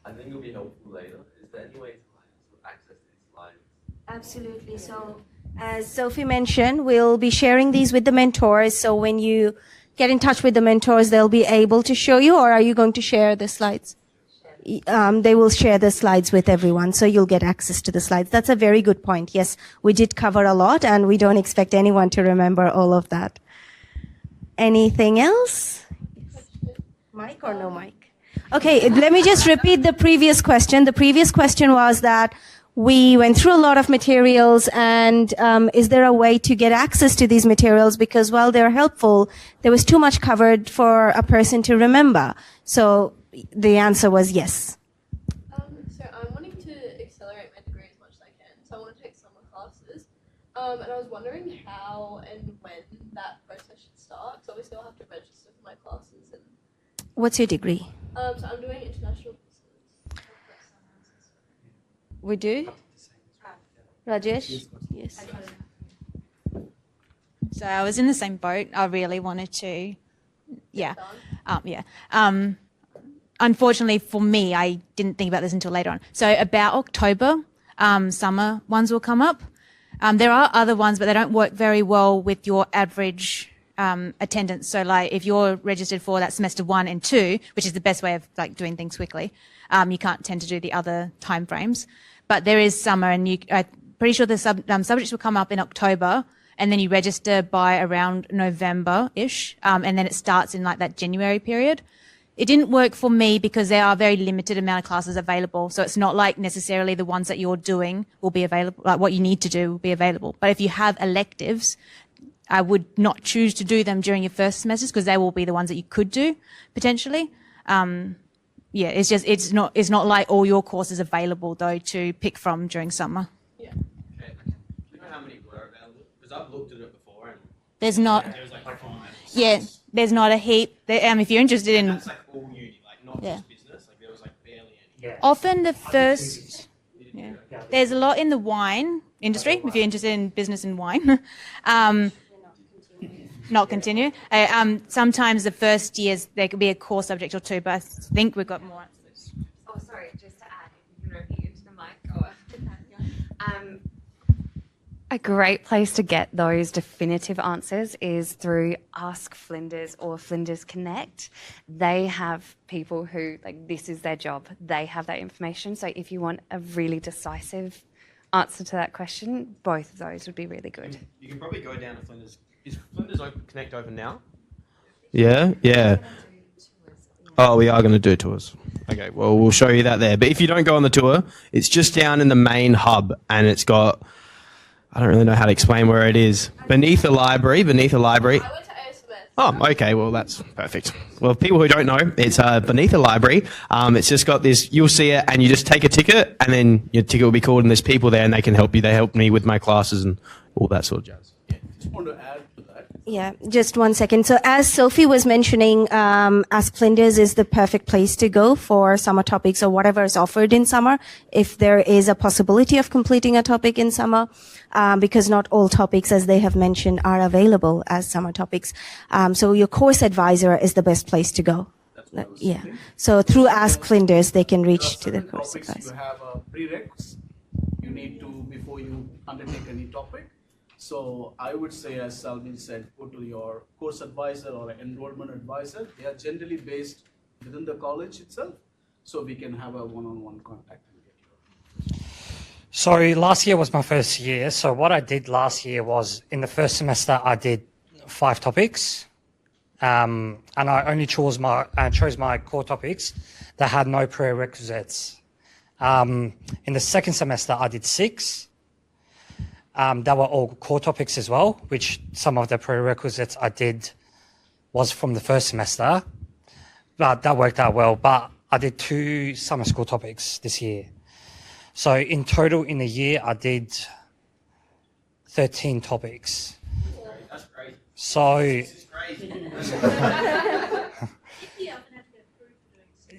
I think it'll be helpful later. Is there any way to sort of access these slides? Absolutely. So As Sophie mentioned, we'll be sharing these with the mentors. So when you get in touch with the mentors, they'll be able to show you, or are you going to share the slides? They will share the slides with everyone, so you'll get access to the slides. That's a very good point. Yes, we did cover a lot, and we don't expect anyone to remember all of that. Anything else? Mic or no mic? Okay, let me just repeat the previous question. The previous question was that we went through a lot of materials, and is there a way to get access to these materials? Because while they're helpful, there was too much covered for a person to remember. So the answer was yes. So I'm wanting to accelerate my degree as much as I can. So I want to take summer classes. And I was wondering how and when that process should start. So obviously I'll have to register for my classes. And What's your degree? so I'm doing international business. We do? Rajesh? Yes. So I was in the same boat. I really wanted to, unfortunately for me, I didn't think about this until later on. So about October, summer ones will come up. There are other ones, but they don't work very well with your average attendance. So like if you're registered for that semester 1 and 2, which is the best way of like doing things quickly, you can't tend to do the other time frames. But there is summer, and I'm pretty sure the subjects will come up in October, and then you register by around November-ish, and then it starts in like that January period. It didn't work for me because there are very limited amount of classes available. So it's not like necessarily the ones that you're doing will be available, like what you need to do will be available. But if you have electives, I would not choose to do them during your first semesters because they will be the ones that you could do potentially. It's not like all your courses available though to pick from during summer. Do you know how many were available? Because I've looked at it before and There's not. there's like 5. There's not a heap. If you're interested in. That's like all uni, like not just business. Like there was like barely any. Often the first. There's a lot in the wine industry if you're interested in business and wine. Not continue. Sometimes the first years there could be a core subject or two, but I think we've got more. Oh, sorry, just to add, if you can repeat into the mic. A great place to get those definitive answers is through Ask Flinders or Flinders Connect. They have people who, like, this is their job. They have that information. So if you want a really decisive answer to that question, both of those would be really good. You can probably go down to Flinders. Is Flinders Connect open now? Yeah. Oh, we are going to do tours. Okay, well, we'll show you that there. But if you don't go on the tour, it's just down in the main hub, and it's got, I don't really know how to explain where it is. Beneath the library. I went to ASMS. Oh, okay, well, that's perfect. Well, people who don't know, it's beneath the library. It's just got this, you'll see it, and you just take a ticket, and then your ticket will be called, and there's people there, and they can help you. They help me with my classes and all that sort of jazz. Just want to add to that. Yeah, just 1 second. So as Sophie was mentioning, Ask Flinders is the perfect place to go for summer topics or whatever is offered in summer, if there is a possibility of completing a topic in summer, because not all topics, as they have mentioned, are available as summer topics. So your course advisor is the best place to go. So through Ask Flinders, they can reach to the course advisor. You have a prereqs you need to before you undertake any topic. So I would say, as Salvin said, go to your course advisor or enrollment advisor. They are generally based within the college itself, so we can have a one-on-one contact. So last year was my first year. So what I did last year was in the first semester I did 5 topics, and I only chose my core topics that had no prerequisites. In the second semester I did 6. That were all core topics as well, which some of the prerequisites I did was from the first semester, but that worked out well. But I did 2 summer school topics this year. So in total in a year, I did 13 topics. That's great. So,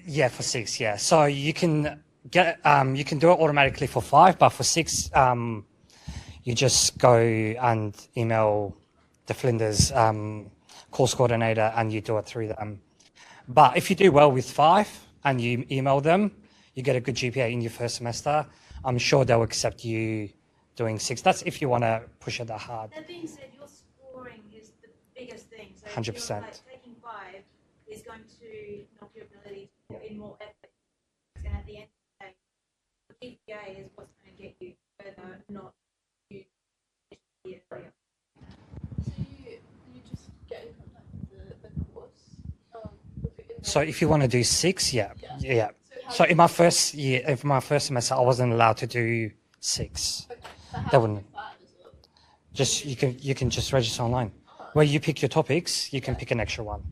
yeah, for 6, yeah. So you can you can do it automatically for 5, but for 6, you just go and email the Flinders course coordinator and you do it through them. But if you do well with 5 and you email them, you get a good GPA in your first semester, I'm sure they'll accept you doing 6. That's if you want to push it that hard. That being said, your scoring is the biggest thing. So 100%. If you're, like, taking 5 is going to knock your ability to put in more effort. And at the end of the day, the GPA is what's going to get you further, not you earlier. So you just get in contact with the course. So if you want to do 6, yeah. So in my first year, in my first semester, I wasn't allowed to do 6. They wouldn't. Just you can just register online. Where you pick your topics, you can pick an extra one.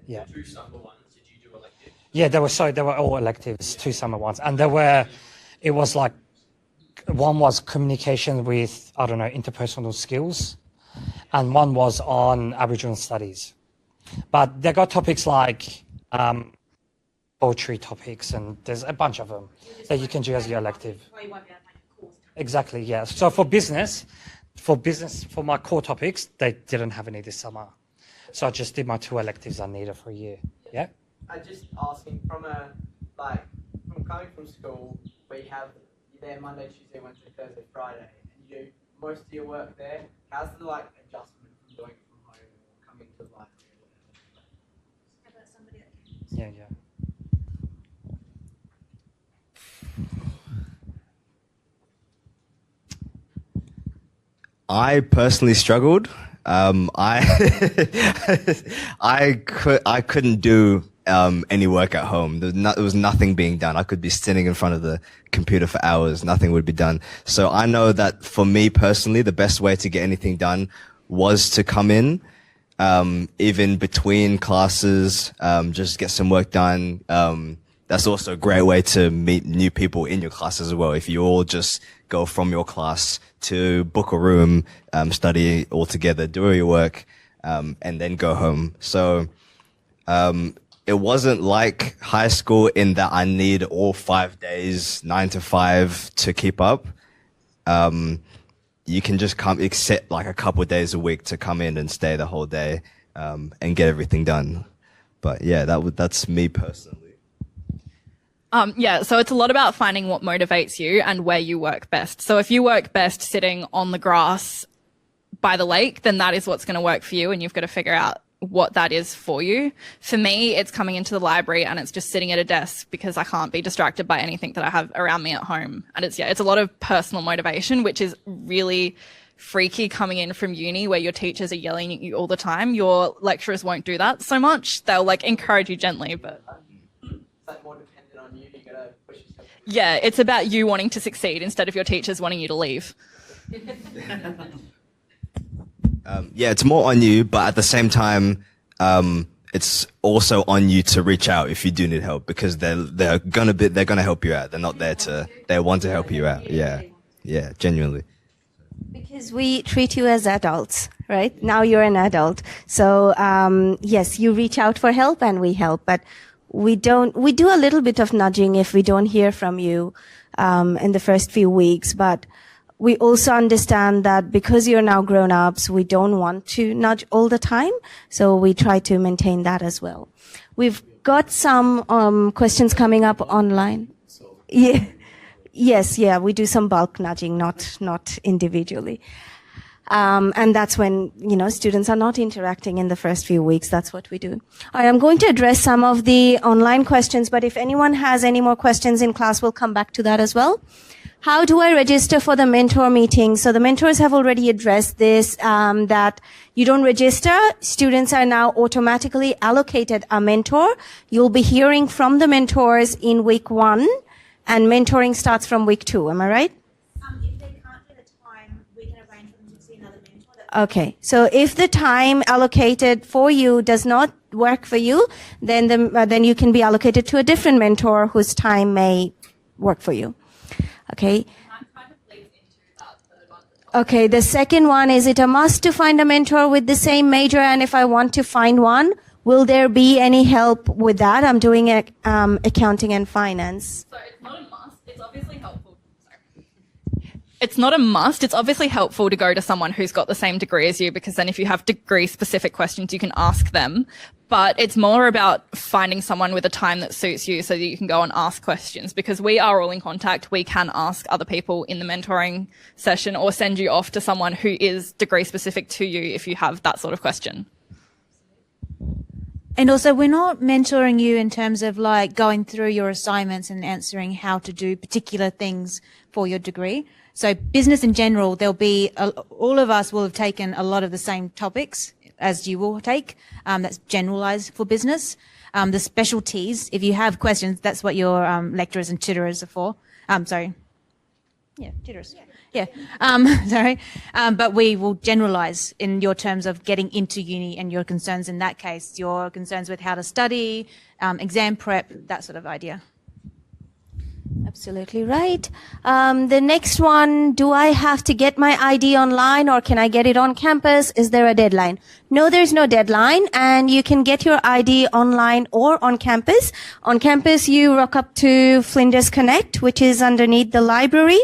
Yeah. The 2 summer ones, did you do elective? Yeah, they were all electives, 2 summer ones, and it was like one was communication with interpersonal skills, and one was on Aboriginal studies. But they got topics like poetry topics, and there's a bunch of them that you can do as your elective. Exactly, yeah. So for my core topics, they didn't have any this summer. So I just did my 2 electives I needed for a year. Yeah? I just asking from coming from school where you're there Monday, Tuesday, Wednesday, Thursday, Friday, and you do most of your work there, how's the adjustment from doing it from home or coming to the library? Yeah. I personally struggled. I couldn't do any work at home. There was nothing being done. I could be sitting in front of the computer for hours. Nothing would be done. So I know that for me personally, the best way to get anything done was to come in, even between classes, just get some work done. That's also a great way to meet new people in your class as well. If you all just go from your class to book a room, study all together, do all your work, and then go home. So, it wasn't like high school in that I need all 5 days, 9 to 5 to keep up. You can just set like a couple of days a week to come in and stay the whole day, and get everything done. But yeah, that's me personally. So it's a lot about finding what motivates you and where you work best. So if you work best sitting on the grass by the lake, then that is what's going to work for you, and you've got to figure out what that is for you. For me, it's coming into the library and it's just sitting at a desk because I can't be distracted by anything that I have around me at home. And it's a lot of personal motivation, which is really freaky coming in from uni where your teachers are yelling at you all the time. Your lecturers won't do that so much. They'll encourage you gently, but yeah, it's about you wanting to succeed instead of your teachers wanting you to leave. Yeah, it's more on you, but at the same time, it's also on you to reach out if you do need help, because they're gonna help you out. They're not there they want to help you out. Yeah, genuinely. Because we treat you as adults, right? Now you're an adult. So, yes, you reach out for help and we help, but we do a little bit of nudging if we don't hear from you, in the first few weeks, but we also understand that because you're now grown-ups, we don't want to nudge all the time, so we try to maintain that as well. We've got some questions coming up online. Yeah. Yes, we do some bulk nudging, not individually. And that's when, students are not interacting in the first few weeks. That's what we do. All right, I'm going to address some of the online questions, but if anyone has any more questions in class, we'll come back to that as well. How do I register for the mentor meeting? So the mentors have already addressed this, that you don't register. Students are now automatically allocated a mentor. You'll be hearing from the mentors in week 1, and mentoring starts from week 2. Am I right? If they can't get a time, we can arrange for them to see another mentor. Okay. So if the time allocated for you does not work for you, then you can be allocated to a different mentor whose time may work for you. Okay. Okay, the second one, is it a must to find a mentor with the same major? And if I want to find one, will there be any help with that? I'm doing accounting and finance. So it's not a must. It's obviously helpful. It's not a must. It's obviously helpful to go to someone who's got the same degree as you, because then if you have degree-specific questions, you can ask them. but it's more about finding someone with a time that suits you so that you can go and ask questions, because we are all in contact. We can ask other people in the mentoring session or send you off to someone who is degree specific to you if you have that sort of question. And also, we're not mentoring you in terms of like going through your assignments and answering how to do particular things for your degree. So business in general, there'll be, all of us will have taken a lot of the same topics as you will take. That's generalized for business. The specialties, if you have questions, that's what your lecturers and tutors are for. Tutors. Yeah. Sorry. But we will generalize in your terms of getting into uni and your concerns in that case, your concerns with how to study, exam prep, that sort of idea. Absolutely right. The next one, do I have to get my ID online or can I get it on campus? Is there a deadline? No, there's no deadline, and you can get your ID online or on campus. On campus, you rock up to Flinders Connect, which is underneath the library,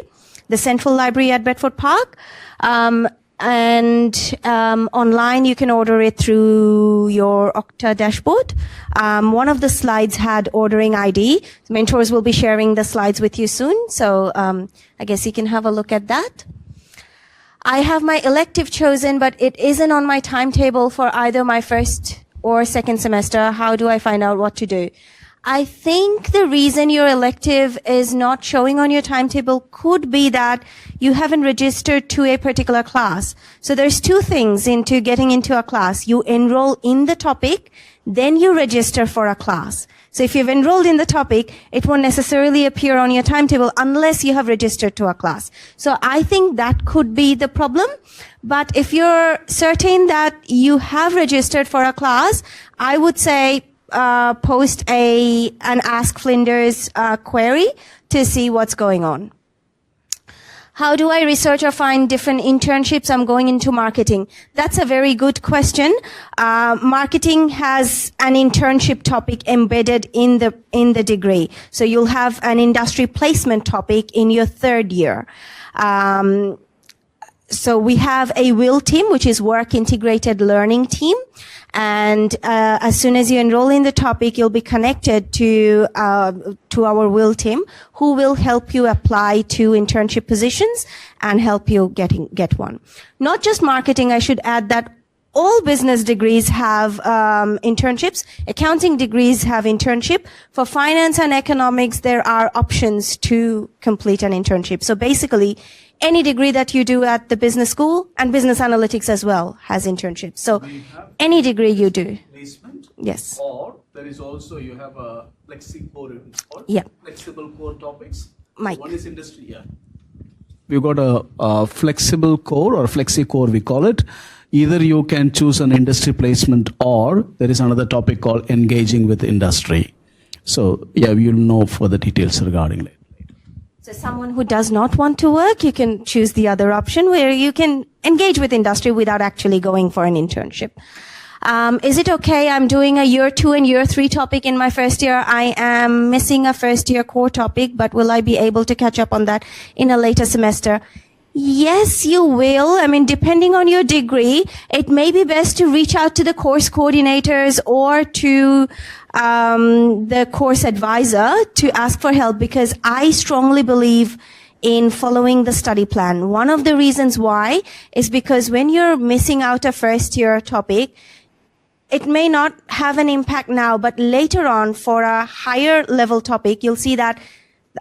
the Central Library at Bedford Park. Online, you can order it through your Okta dashboard. One of the slides had ordering ID. Mentors will be sharing the slides with you soon. So I guess you can have a look at that. I have my elective chosen, but it isn't on my timetable for either my first or second semester. How do I find out what to do? I think the reason your elective is not showing on your timetable could be that you haven't registered to a particular class. So there's two things into getting into a class. You enroll in the topic, then you register for a class. So if you've enrolled in the topic, it won't necessarily appear on your timetable unless you have registered to a class. So I think that could be the problem. But if you're certain that you have registered for a class, I would say post an Ask Flinders query to see what's going on. How do I research or find different internships? I'm going into marketing. That's a very good question. Marketing has an internship topic embedded in the degree. So you'll have an industry placement topic in your third year. So we have a WIL team, which is Work Integrated Learning Team. And as soon as you enroll in the topic, you'll be connected to our WIL team, who will help you apply to internship positions and help you get one. Not just marketing, I should add that all business degrees have internships. Accounting degrees have internship. For finance and economics, there are options to complete an internship. So basically, any degree that you do at the business school and business analytics as well has internships. So any degree you do. Placement? Yes. Or there is also, you have a flexi core, yeah. Flexible core topics. Mike. One is industry, yeah. We've got a flexible core or flexi core, we call it. Either you can choose an industry placement or there is another topic called engaging with industry. So yeah, you'll know further details regarding it. So someone who does not want to work, you can choose the other option where you can engage with industry without actually going for an internship. Is it okay? I'm doing a year 2 and year 3 topic in my first year. I am missing a first year core topic, but will I be able to catch up on that in a later semester? Yes, you will. I mean, depending on your degree, it may be best to reach out to the course coordinators or to the course advisor to ask for help, because I strongly believe in following the study plan. One of the reasons why is because when you're missing out a first year topic, it may not have an impact now, but later on for a higher level topic, you'll see that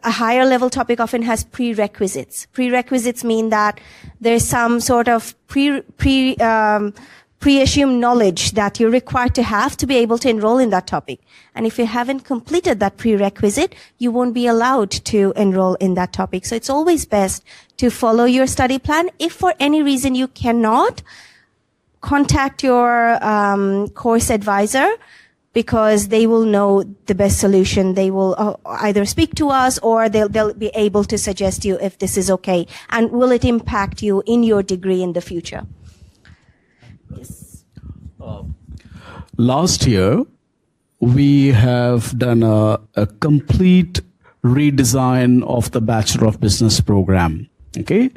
a higher level topic often has prerequisites. Prerequisites mean that there's some sort of pre-assumed knowledge that you're required to have to be able to enroll in that topic. And if you haven't completed that prerequisite, you won't be allowed to enroll in that topic. So it's always best to follow your study plan. If for any reason you cannot, contact your course advisor, because they will know the best solution. They will either speak to us or they'll be able to suggest you if this is okay. And will it impact you in your degree in the future? Yes. Last year, we have done a complete redesign of the Bachelor of Business program, okay,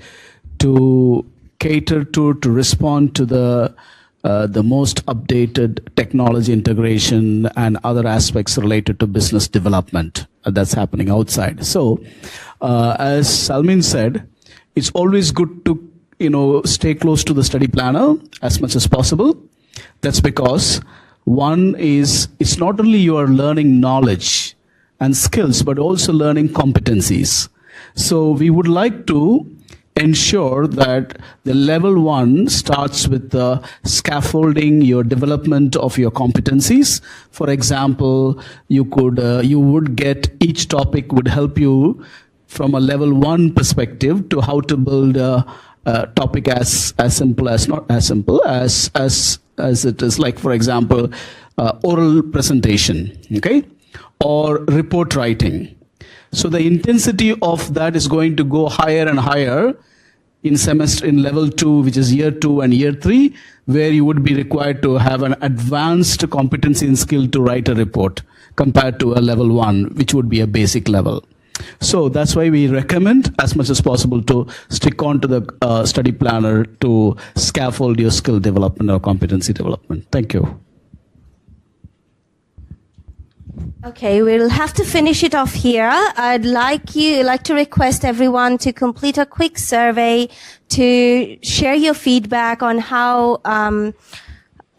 to cater to respond to the the most updated technology integration and other aspects related to business development that's happening outside. So, as Salmin said, it's always good to stay close to the study planner as much as possible. That's because one is it's not only you are learning knowledge and skills, but also learning competencies. So we would like to ensure that the level 1 starts with the scaffolding your development of your competencies. For example, you would get each topic would help you from a level 1 perspective to how to build a topic as simple as not as simple as it is, like, for example, oral presentation, okay, or report writing. So the intensity of that is going to go higher and higher in level 2, which is year 2 and year 3, where you would be required to have an advanced competency and skill to write a report compared to a level 1, which would be a basic level. So that's why we recommend as much as possible to stick on to the study planner to scaffold your skill development or competency development. Thank you. Okay, we'll have to finish it off here. I'd like to request everyone to complete a quick survey to share your feedback on how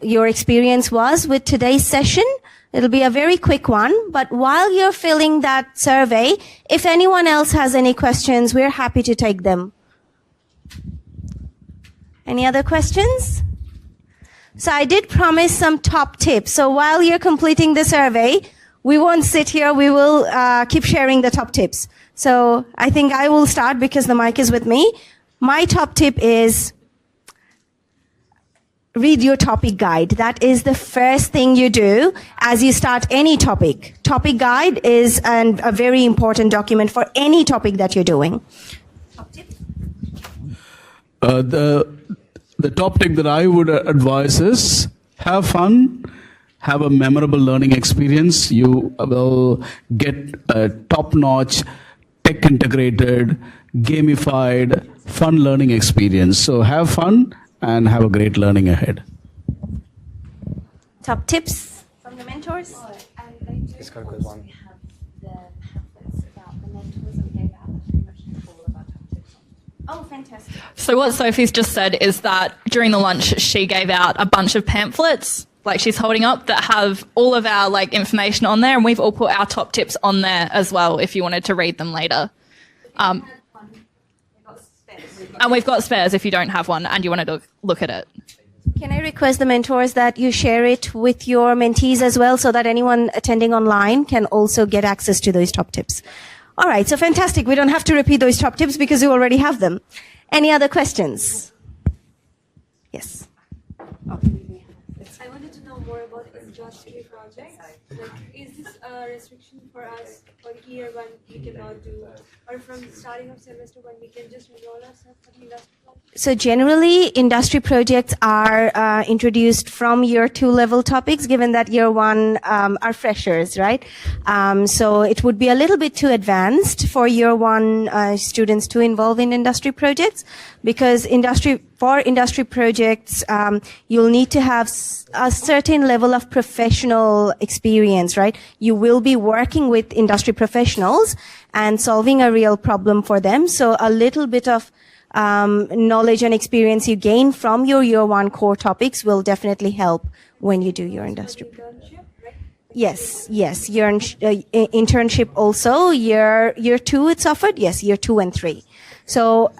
your experience was with today's session. It'll be a very quick one, but while you're filling that survey, if anyone else has any questions, we're happy to take them. Any other questions? So I did promise some top tips. So while you're completing the survey, we won't sit here. We will keep sharing the top tips. So I think I will start because the mic is with me. My top tip is read your topic guide. That is the first thing you do as you start any topic. Topic guide is a very important document for any topic that you're doing. Top tip? The top tip that I would advise is have fun. Have a memorable learning experience. You will get a top-notch, tech-integrated, gamified, fun learning experience. So have fun and have a great learning ahead. Top tips from the mentors? It's got a good one. Oh, fantastic. So what Sophie's just said is that during the lunch, she gave out a bunch of pamphlets, like she's holding up, that have all of our information on there, and we've all put our top tips on there as well if you wanted to read them later. And we've got spares if you don't have one and you wanted to look at it. Can I request the mentors that you share it with your mentees as well so that anyone attending online can also get access to those top tips? All right, so fantastic. We don't have to repeat those top tips because you already have them. Any other questions? Yes. I wanted to know more about industry projects. Like, is this a restriction for us for year when we cannot do, or from the starting of semester when we can just enroll ourselves for the industry projects? So generally, industry projects are introduced from year 2 level topics, given that year 1 are freshers, right? So it would be a little bit too advanced for year 1 students to involve in industry projects, because for industry projects, you'll need to have a certain level of professional experience, right? You will be working with industry professionals and solving a real problem for them. So a little bit of knowledge and experience you gain from your year 1 core topics will definitely help when you do your industry. Yes. Your internship also, year 2 it's offered. Yes, year 2 and 3. So,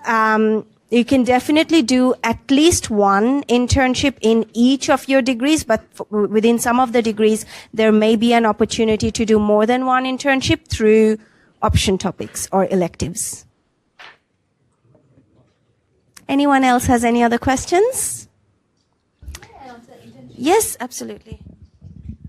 you can definitely do at least one internship in each of your degrees, but within some of the degrees, there may be an opportunity to do more than one internship through option topics or electives. Anyone else has any other questions? Yes, absolutely.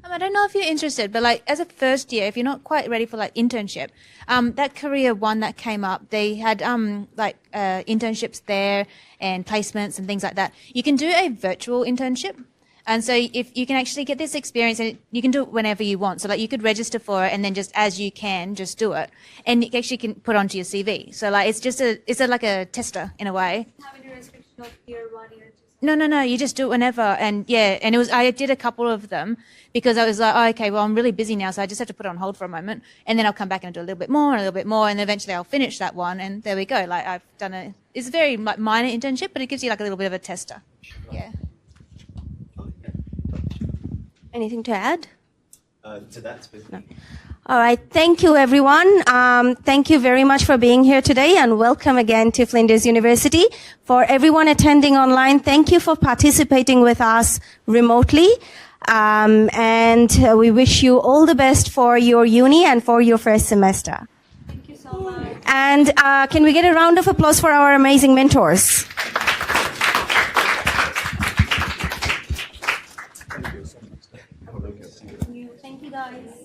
I don't know if you're interested, but as a first year, if you're not quite ready for internship, that career one that came up, they had internships there and placements and things like that. You can do a virtual internship. And so if you can actually get this experience, and you can do it whenever you want. So you could register for it and then just as you can, just do it. And you actually can put onto your CV. So it's like a tester in a way. Have any restriction of year 1, year 2 No. You just do it whenever. And yeah, and I did a couple of them because I was like, oh, okay, well, I'm really busy now, so I just have to put it on hold for a moment. And then I'll come back and do a little bit more and a little bit more. And eventually I'll finish that one. And there we go. Like I've done it's a very minor internship, but it gives you like a little bit of a tester. Yeah. Anything to add? To that, No. All right. Thank you, everyone. Thank you very much for being here today, and welcome again to Flinders University. For everyone attending online, thank you for participating with us remotely. And we wish you all the best for your uni and for your first semester. Thank you so much. And can we get a round of applause for our amazing mentors?